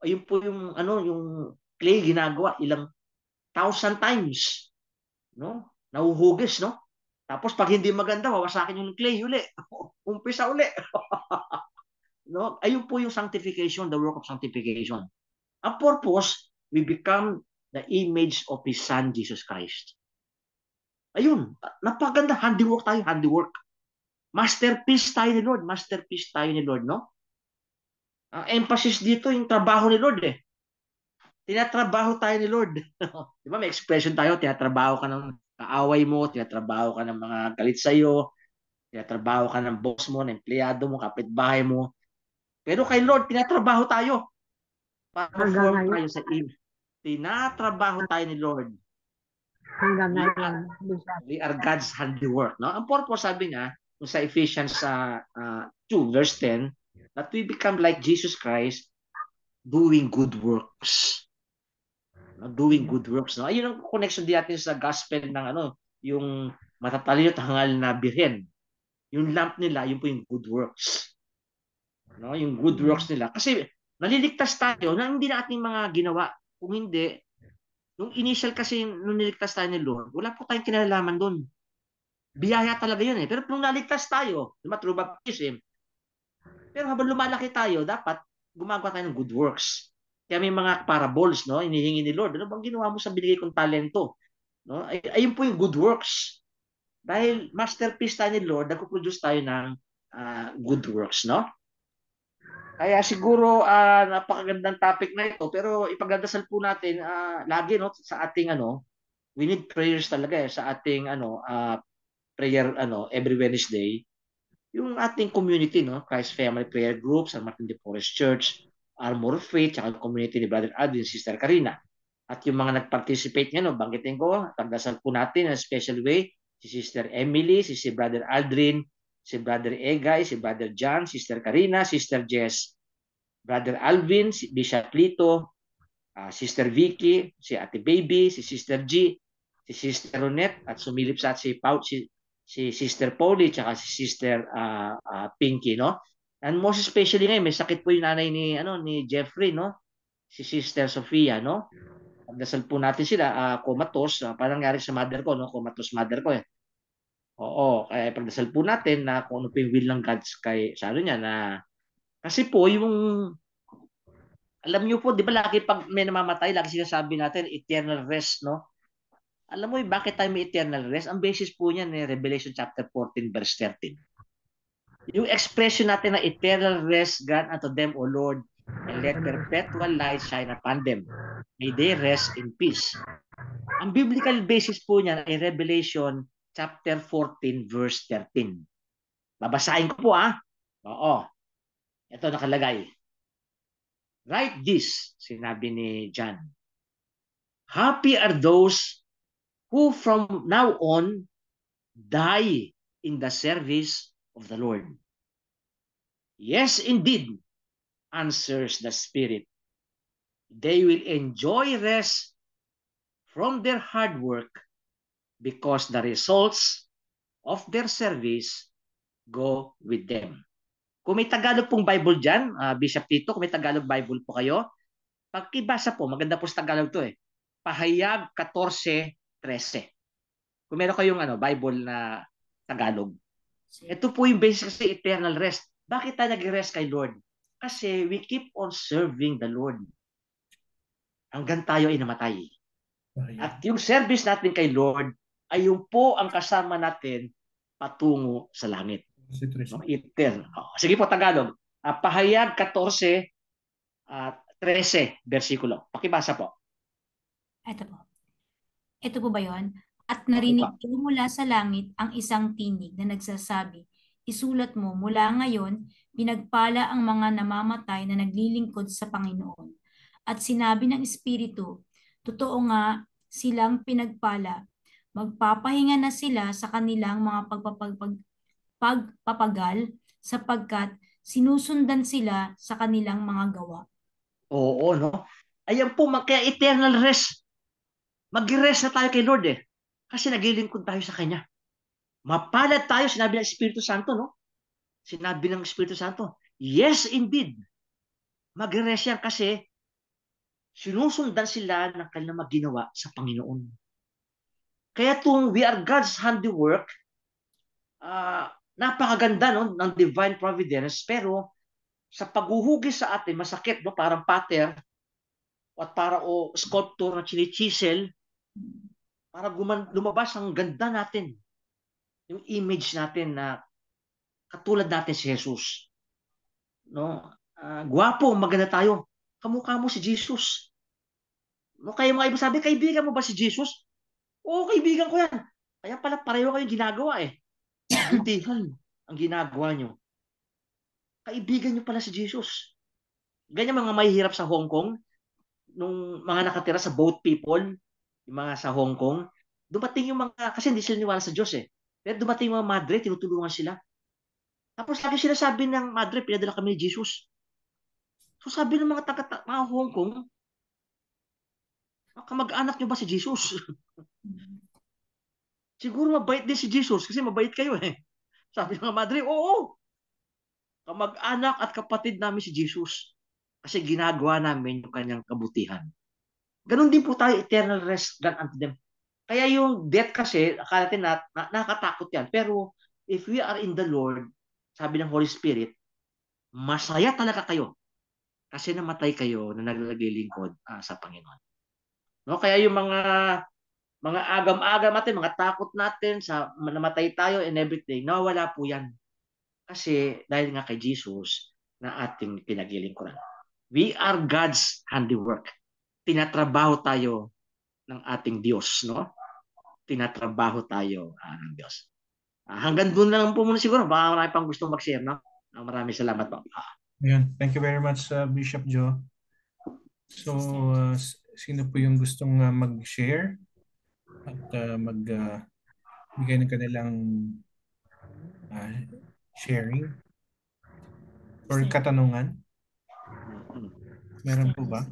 Ayun po yung yung clay ginagawa ilang 1,000 times, no? Nahuhugis, no? Tapos pag hindi maganda, wawasakin yung clay uli. Umpisa uli. No? Ayun po yung sanctification, the work of sanctification. Ang purpose, we become the image of His Son, Jesus Christ. Ayun, napaganda, handiwork tayo, handiwork. Masterpiece tayo ni Lord, masterpiece tayo ni Lord, no? Ang emphasis dito yung trabaho ni Lord eh. Tinatrabaho tayo ni Lord. Di ba may expression tayo, tinatrabaho ka ng kaaway mo, tinatrabaho ka ng mga galit sa'yo, tinatrabaho ka ng boss mo, ng empleyado mo, kapitbahay mo. Pero kay Lord, tinatrabaho tayo. Hanggang Pa-perform ngayon. tayo sa image. Tinatrabaho tayo ni Lord. Hanggang We ngayon. are, Bishop. we are God's handiwork. No? Ang purpose, sabi niya, sa Ephesians 2, verse 10, that we become like Jesus Christ, doing good works. No? Doing good works. No? Ayun ang connection din natin sa gospel ng yung matatalino at hangal na birhen. Yung lamp nila, yun po yung good works. No? Yung good works nila. Kasi naliligtas tayo na hindi na ating mga ginawa. Kung hindi, nung initial kasi nung niligtas tayo ni Lord, wala po tayong kinalalaman doon. Biyaya talaga yun eh. Pero nung naligtas tayo, through baptism, pero habang lumalaki tayo, dapat gumagawa tayo ng good works. Kaya may mga parables, no? Inihingi ni Lord, ano bang ginawa mo sa binigay kong talento? No? Ayun po yung good works. Dahil masterpiece tayo ni Lord, nagpo-produce tayo ng good works, no? Kaya siguro napakagandang topic na ito, pero ipagdadasal po natin lagi no sa ating we need prayers talaga sa ating prayer every Wednesday. Yung ating community, no? Christ Family Prayer Group, San Martin de Porres Church, Armor of Faith, at community ni Brother Adrian, Sister Karina. At yung mga nag-participate niya, no, banggitin ko, pagdasal po natin in a special way, si Sister Emily, si Brother Aldrin, si Brother Egay, si Brother John, Sister Karina, Sister Jess, Brother Alvin, si Bishop Lito, Sister Vicky, si Ate Baby, si Sister G, si Sister Ronette, at sumilip sa si Sister Polly, tsaka si Sister Pinky, no? And most especially ngayon, may sakit po yung nanay ni Jeffrey, no? Si Sister Sofia, no? Pagdasal po natin sila, comatose, parang nangyari sa mother ko, no? Comatose mother ko eh. Oo, kaya pagdasal po natin na kung ano po yung will ng God sa niya na kasi po yung alam niyo po, di ba lagi pag may namamatay, lagi sinasabi natin eternal rest, no? Alam mo bakit tayo may eternal rest? Ang basis po niyan Revelation chapter 14 verse 13. Yung expression natin na eternal rest grant unto them, O Lord, and let perpetual light shine upon them. May they rest in peace. Ang biblical basis po niyan ay Revelation chapter 14 verse 13. Babasahin ko po Oo. Ito nakalagay. Write this, sinabi ni John. Happy are those who from now on die in the service of the Lord. Yes, indeed, answers the Spirit. They will enjoy rest from their hard work because the results of their service go with them. Kung may Tagalog pong Bible dyan, Bishop Tito, kung may Tagalog Bible po kayo, pagkibasa po, maganda po sa Tagalog to Pahayag 14:13. Kung meron kayong Bible na Tagalog. Ito po yung basis kasi eternal rest. Bakit tayo nag-rest kay Lord? Kasi we keep on serving the Lord hanggang tayo ay namatay. At yung service natin kay Lord ay yung po ang kasama natin patungo sa langit. No? Sige po, Tagalog. Pahayag 14:13 versikulo. Pakibasa po. Ito po. Ito po ba yun? At narinig ko mula sa langit ang isang tinig na nagsasabi, isulat mo mula ngayon, pinagpala ang mga namamatay na naglilingkod sa Panginoon. At sinabi ng Espiritu, totoo nga silang pinagpala. Magpapahinga na sila sa kanilang mga pagpapagal sapagkat sinusundan sila sa kanilang mga gawa. Oo, no? Ayan po, kaya eternal rest. Mag-rest na tayo kay Lord Kasi naglilingkod tayo sa Kanya. Mapalad tayo, sinabi ng Espiritu Santo, no? Sinabi ng Espiritu Santo, yes, indeed. Mag-rest yan kasi sinusundan sila ng kanilang mga ginawa sa Panginoon. Kaya itong we are God's handiwork, napakaganda no, ng divine providence, pero sa paghuhugis sa atin, masakit, no? Parang pattern at para sculpture na chinichisel para lumabas ang ganda natin. Yung image natin na katulad natin si Jesus. No? Gwapo, maganda tayo. Kamukha mo si Jesus. No, kaya mga iba sabi, kaibigan mo ba si Jesus? Oo, kaibigan ko yan. Kaya pala pareho kayong ginagawa eh. Kabutihan ang ginagawa nyo. Kaibigan nyo pala si Jesus. Ganyan mga mahihirap sa Hong Kong, nung mga nakatira sa boat people, yung mga sa Hong Kong, dumating yung mga, kasi hindi sila niwala sa Diyos eh. Pero dumating yung mga madre, tinutulungan sila. Tapos lagi sila sabi ng madre, pinadala kami ni Jesus. So sabi ng mga Hong Kong, kamag-anak nyo ba si Jesus? Siguro mabait din si Jesus kasi mabait kayo eh. Sabi ng madre, oo, kamag-anak at kapatid namin si Jesus. Kasi ginagawa namin yung kanyang kabutihan. Ganon din po tayo, eternal rest grant unto them. Kaya yung death kasi, akala natin nakakatakot yan. Pero if we are in the Lord, sabi ng Holy Spirit, masaya talaga kayo kasi namatay kayo na naglalagay lingkod sa Panginoon. No? Kaya yung mga agam-agam natin, mga takot natin sa namatay tayo and everything, nawala po yan. Kasi dahil nga kay Jesus na ating pinaglilingkuran. We are God's handiwork. Tinatrabaho tayo ng ating Diyos, no? Tinatrabaho tayo ng Diyos. Hanggang doon na lang po muna siguro. Baka marami pang gustong mag-share, no? Maraming salamat po. Ayan. Thank you very much, Bishop Joe. So, sino po yung gustong mag-share at magbigay ng kanilang sharing or katanungan? Meron po ba?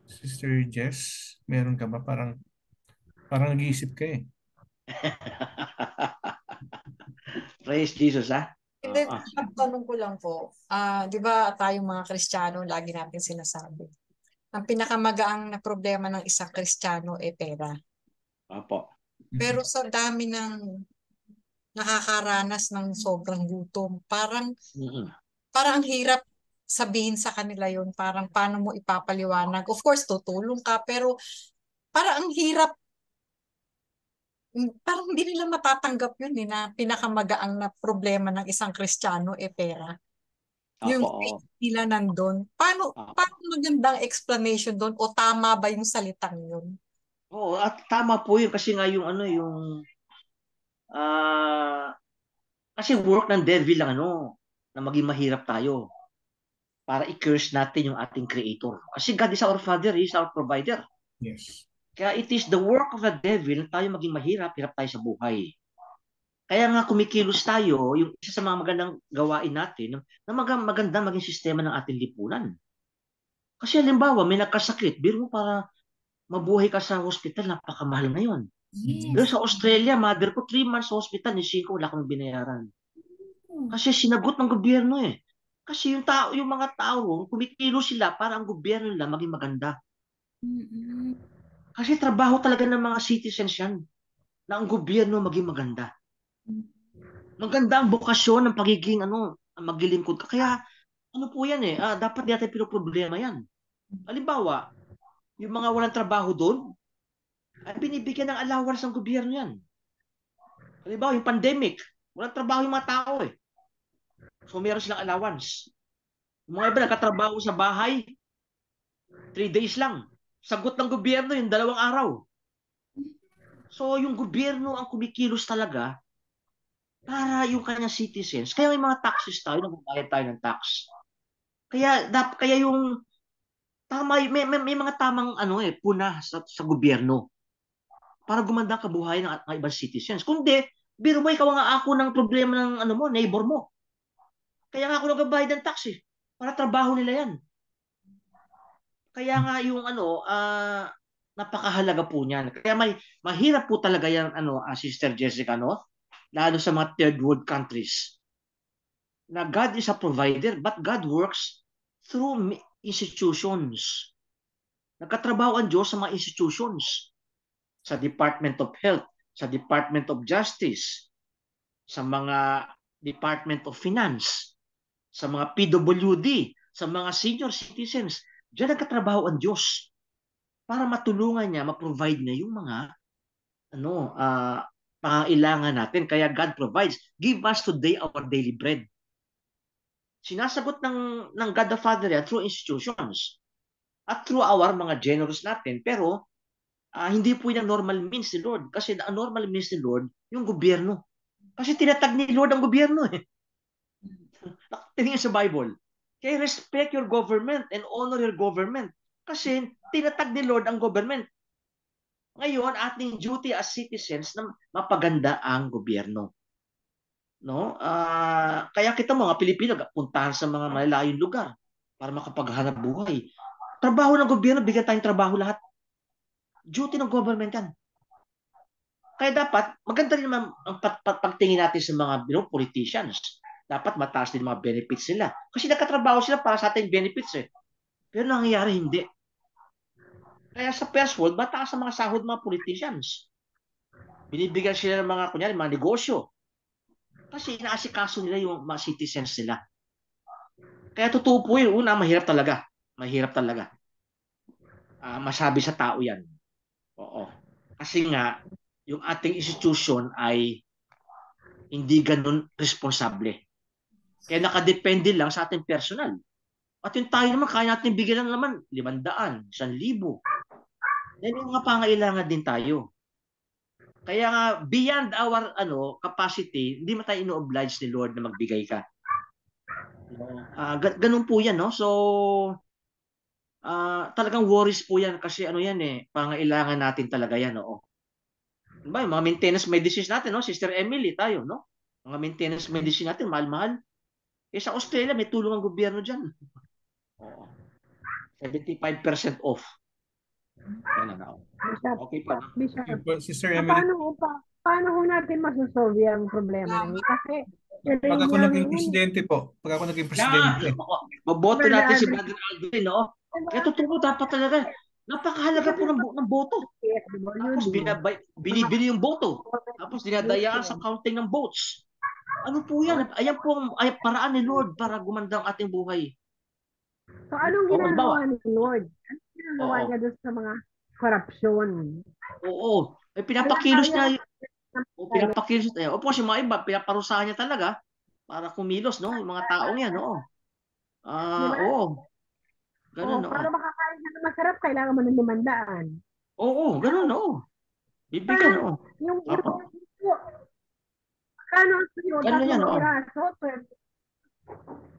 Sister Jess, meron ka ba? Parang nag-iisip ka eh. Praise Jesus, ha? Hindi, tanong ko lang po. Di ba tayong mga Kristiyano, lagi natin sinasabi, ang pinakamagaang na problema ng isang Kristiyano ay pera. Opo. Pero sa dami ng nakakaranas ng sobrang gutom, parang ang hirap sabihin sa kanila yon, parang paano mo ipapaliwanag. Of course, tutulong ka, pero parang ang hirap, parang hindi nila matatanggap yun na pinakamagaang na problema ng isang Kristiyano pera. Yung faith nila nandun. Paano magandang explanation doon o tama ba yung salitang yun? Oo, at tama po yun kasi nga yung kasi work ng devil lang na maging mahirap tayo para i-curse natin yung ating creator. Kasi God is our father, He is our provider. Yes. Kaya it is the work of the devil na tayo maging mahirap, hirap tayo sa buhay. Kaya nga kumikilos tayo, yung isa sa mga magandang gawain natin, na maganda maging sistema ng ating lipunan. Kasi halimbawa, may nagkasakit, biro mo para mabuhay ka sa hospital, napakamahal na yun. Yes. Pero sa Australia, mother ko, 3 months sa hospital, ni 5, wala kang binayaran. Kasi sinagot ng gobyerno eh. Kasi yung mga tao, kumikilos sila para ang gobyerno nila maging maganda. Kasi trabaho talaga ng mga citizens yan, na ang gobyerno maging maganda. Maganda ang bokasyon ng pagiging maglilingkod ka. Kaya po yan eh, dapat di natin pinoproblema yan. Halimbawa, yung mga walang trabaho doon, ay binibigyan ng allowance ng gobyerno yan. Halimbawa, yung pandemic, walang trabaho yung mga tao eh. So meron silang allowance. Yung mga iba nakatrabaho sa bahay, 3 days lang. Sagot ng gobyerno yung 2 araw. So yung gobyerno ang kumikilos talaga para yung kanyang citizens. Kaya may mga taxes tayo, nagbabayad tayo ng tax. Kaya yung tama, may mga tamang puna sa gobyerno para gumanda ang kabuhayan ng ibang citizens. Kundi, biro mo, ikaw ang ako ng problema ng neighbor mo. Kaya nga ako nagbabayad ng tax eh. Para trabaho nila yan. Kaya nga yung Napakahalaga po niyan. Kaya mahirap po talaga yan, Sister Jessica, no? Lalo sa mga third world countries. Na God is a provider, but God works through institutions. Nagkatrabaho ang Diyos sa mga institutions. Sa Department of Health, sa Department of Justice, sa mga Department of Finance, sa mga PWD, sa mga senior citizens. Diyan nagkatrabaho ang Diyos para matulungan niya, ma-provide niya yung mga pangailangan natin. Kaya God provides. Give us today our daily bread. Sinasagot ng God the Father yan through institutions at through our mga generous natin. Pero hindi po yung normal means ni Lord. Kasi ang normal means ni Lord, yung gobyerno. Kasi tinatag ni Lord ang gobyerno eh. Tingin sa Bible. Kaya respect your government and honor your government. Kasi tinatag ni Lord ang government. Ngayon, ating duty as citizens na mapaganda ang gobyerno. No? Kaya kita mga Pilipino puntahan sa mga malalayong lugar para makapaghanap buhay. Trabaho ng gobyerno, bigyan tayong trabaho lahat. Duty ng government yan. Kaya dapat, maganda rin naman ang pagtingin natin sa mga politicians. Dapat mataas din mga benefits nila. Kasi nagkatrabaho sila para sa ating benefits eh. Pero nangyayari hindi. Kaya sa first world, mataas ang mga sahod mga politicians. Binibigyan sila ng mga, kunyari, mga negosyo. Kasi inaasikaso nila yung mga citizens nila. Kaya totoo po yun. Una, mahirap talaga. Mahirap talaga. Masabi sa tao yan. Oo. Kasi nga, yung ating institution ay hindi ganun responsable. Kaya nakadepende lang sa ating personal. At yung tayo naman, kaya natin bigyan lang naman 500, 1,000. Yan yung mga pangailangan din tayo. Kaya nga, beyond our capacity, hindi mo tayo ino-oblige ni Lord na magbigay ka. Ganun po yan, no? So, talagang worries po yan kasi yan pangailangan natin talaga yan, oo. Diba, mga maintenance medicines natin, no? Sister Emily, tayo, no? Mga maintenance medicine natin, mahal-mahal. Sa Australia, may tulong ang gobyerno dyan. Oo. 75% off. Yan na. Okay pa. Bishop, Sister Emily. paano ho natin masosolve ang problema na yun? Kasi pag ako naging presidente po, maboto natin si Brother Aldrin, no? Kaya totoo, dapat talaga. Napakahalaga po ng boto. Tapos binibili yung boto. Tapos dinadayaan sa counting ng votes. Ano po yan? Ayan po ang paraan ni Lord para gumanda ang ating buhay. So anong ginagawa ni Lord? Anong ginagawa niya doon sa mga korupsyon? Oo. Pinapakilos niya. Pinapakilos niya. Opo, si mga iba, pinaparusahan niya talaga para kumilos, no? Yung mga taong yan, oo. Oo. Ganun, para makakain na ng masarap, kailangan mo ng 500. Oo, ganun, oo. Bibigyan, oo. Yung kano yun? Ganun yan, oo.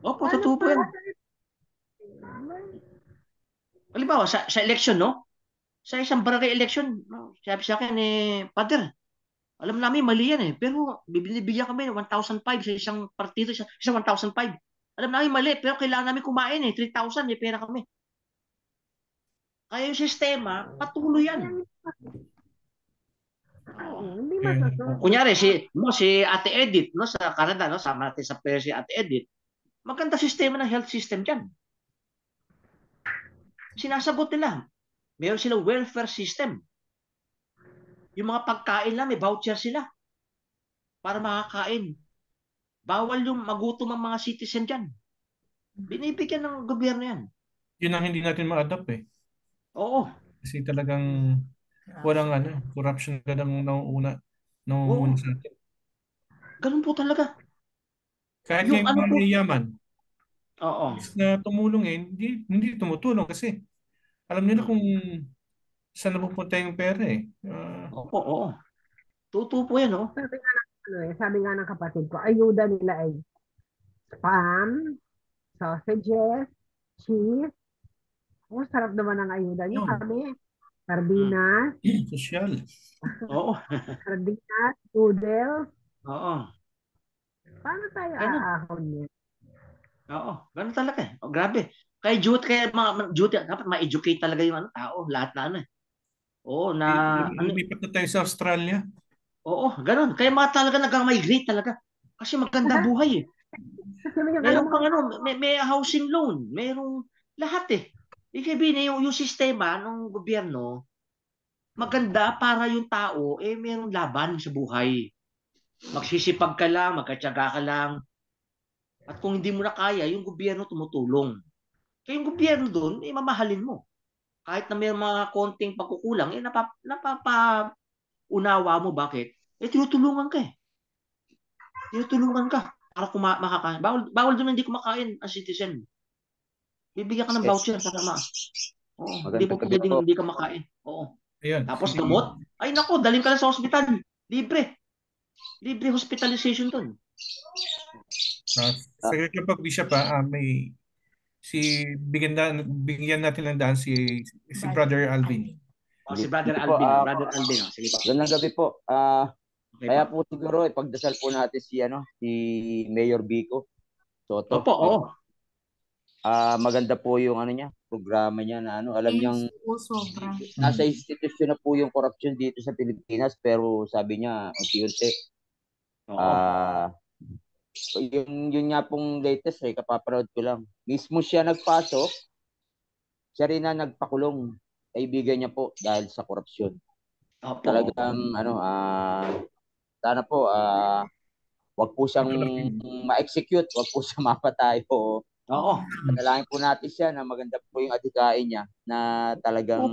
Opo, totoo po yan. Halimbawa, sa election, no? Sa isang barangay election, sabi sa akin, Father, alam namin mali yan pero bibigyan kami ng 1,500 sa isang partido, isang 1,500. Alam namin mali, pero kailangan namin kumain 3,000, may pera kami. Kaya yung sistema, patuloy yan. Kunyari, si Ate Edith, no, sa Canada, no, sama natin sa si Ate Edith, maganda sistema ng health system dyan. Sinasagot nila. Meron silang welfare system. Yung mga pagkain lang, may voucher sila para makakain. Bawal yung magutom ang mga citizen dyan. Binibigyan ng gobyerno yan. Yun ang hindi natin ma-adapt Oo. Kasi talagang walang corruption ka lang nauuna sa atin. Ganun po talaga. Kahit yung mga mayayaman. Oo. Na tumulong hindi tumutulong kasi alam nila kung saan napupunta yung pera Opo, oo. Totoo po yan, Sabi nga ng kapatid ko, ayuda nila ay spam, sausages, cheese. Sarap naman ang ayuda niyo. Kami, sardinas. Social. Oo. Sardinas, noodles. Oo. Paano tayo aahon niya? Oo, ganun talaga grabe. Kaya duty, dapat ma-educate talaga yung tao, lahat na Oo, na ano, Lumipat na tayo sa Australia. oo, ganun. Kaya mga talaga nag-migrate talaga. Kasi maganda buhay eh. Kasi yung alam Meron mo, pang ano, may housing loan, merong lahat eh. Ibig sabihin yung sistema ng gobyerno, maganda para yung tao eh merong laban sa buhay. Magsisipag ka lang, magkatyaga ka lang. At kung hindi mo na kaya, yung gobyerno tumutulong. Kaya yung gobyerno doon, eh mamahalin mo. Kahit na may mga konting pagkukulang, eh napapaunawa mo bakit? Eh tinutulungan ka eh. Tinutulungan ka para makakain. Bawal doon hindi kumakain ang citizen. Bibigyan ka ng Yes. voucher para Oo, hindi po Magandang gabi pwedeng po. hindi ka makain. Oo. Ayan. Tapos gamot, ay nako, dalhin ka lang sa ospital. Libre. Libre hospitalization doon. Kapag Bishop, may bigyan natin ng daan si Brother Alvin. O, si Brother Hindi po, Alvin. Brother Alvin. Sige po. Magandang gabi po. Okay Kaya po. po siguro ipagdasal po natin si Mayor Vico Soto. Opo, oo. Maganda po yung programa niya na alam niyang Sobra. nasa institusyon na po yung corruption dito sa Pilipinas, pero sabi niya unti-unti. Oo. Yun nga pong latest kapapanood ko lang. Mismo siya nagpasok, siya rin na nagpakulong. Kaibigan niya po dahil sa korupsyon. Opo. Talagang sana po wag po siyang ma-execute, wag po siya mapatay po. Oo. Panalangin po natin siya na maganda po yung adhikain niya na talagang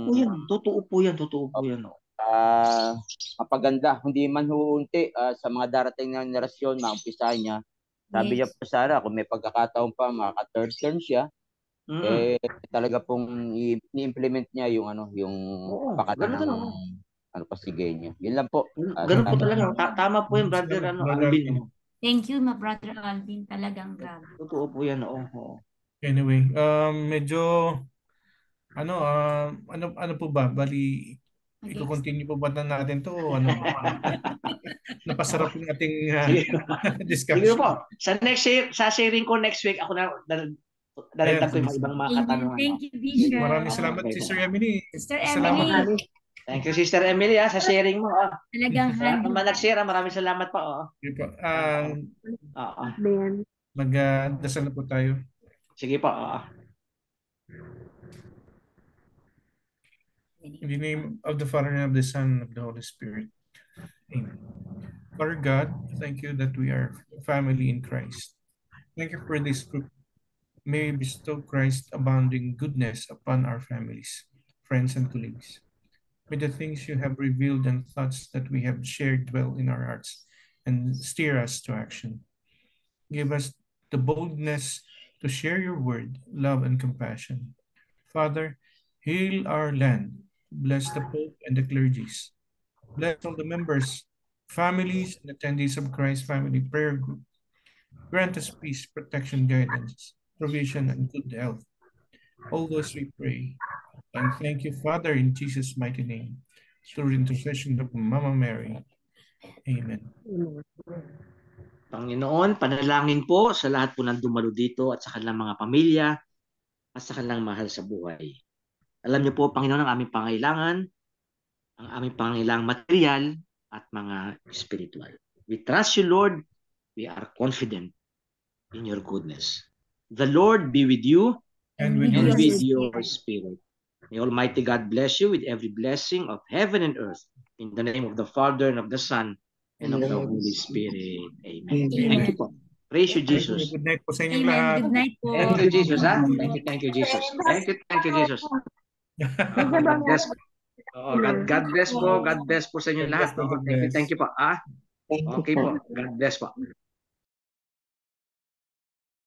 Totoo po yan. mapaganda. Hindi man huunti sa mga darating na henerasyon, maumpisahan niya. Sabi niya po sana kung may pagkakataon pa maka-third term siya, talaga pong i-implement niya yung pakanan ng pasigay niya. Yun lang po. Ganun po talaga. Tama po yung Brother Alvin. Thank you, Brother Alvin. Talagang grabe. Totoo po yan. Oo. Anyway, medyo ano po ba? Bali, i-continue po ba natin to? Napasarap yung ating discussion. Sige po. Sa sharing ko next week, ako na daragdag ko yung ibang mga katanungan. Thank you, Bishop. Maraming salamat, Sister Emily. Sister Emily. Thank you, Sister Emily, sa sharing mo. Talagang Naman nag-share, maraming salamat po. Magdasal na po tayo. Sige po. In the name of the Father, and of the Son, and of the Holy Spirit. Amen. Father God, thank you that we are family in Christ. Thank you for this group. May you bestow Christ's abounding goodness upon our families, friends, and colleagues. May the things you have revealed and thoughts that we have shared dwell in our hearts and steer us to action. Give us the boldness to share your word, love, and compassion. Father, heal our land. Bless the Pope and the clergies. Bless all the members, families, and attendees of Christ Family Prayer Group. Grant us peace, protection, guidance, provision, and good health. All those we pray. And thank you, Father, in Jesus' mighty name, through the intercession of Mama Mary. Amen. Panginoon, panalangin po sa lahat po ng dumalo dito at sa kanilang mga pamilya at sa kanilang mahal sa buhay. Alam niyo po, Panginoon, ang aming pangailangan, ang aming pangailangan material at mga spiritual. We trust you, Lord. We are confident in your goodness. The Lord be with you And with your spirit. May Almighty God bless you with every blessing of heaven and earth. In the name of the Father, and of the Son, and of the Holy Spirit. Amen. Thank you po. Praise you, Jesus. Good night po sa inyong lahat. Good night po. Thank you, Jesus. Thank you, Jesus. Thank you, Jesus. God bless. God bless po. God bless po sa inyo lahat. Thank you po. Okay po. God bless po.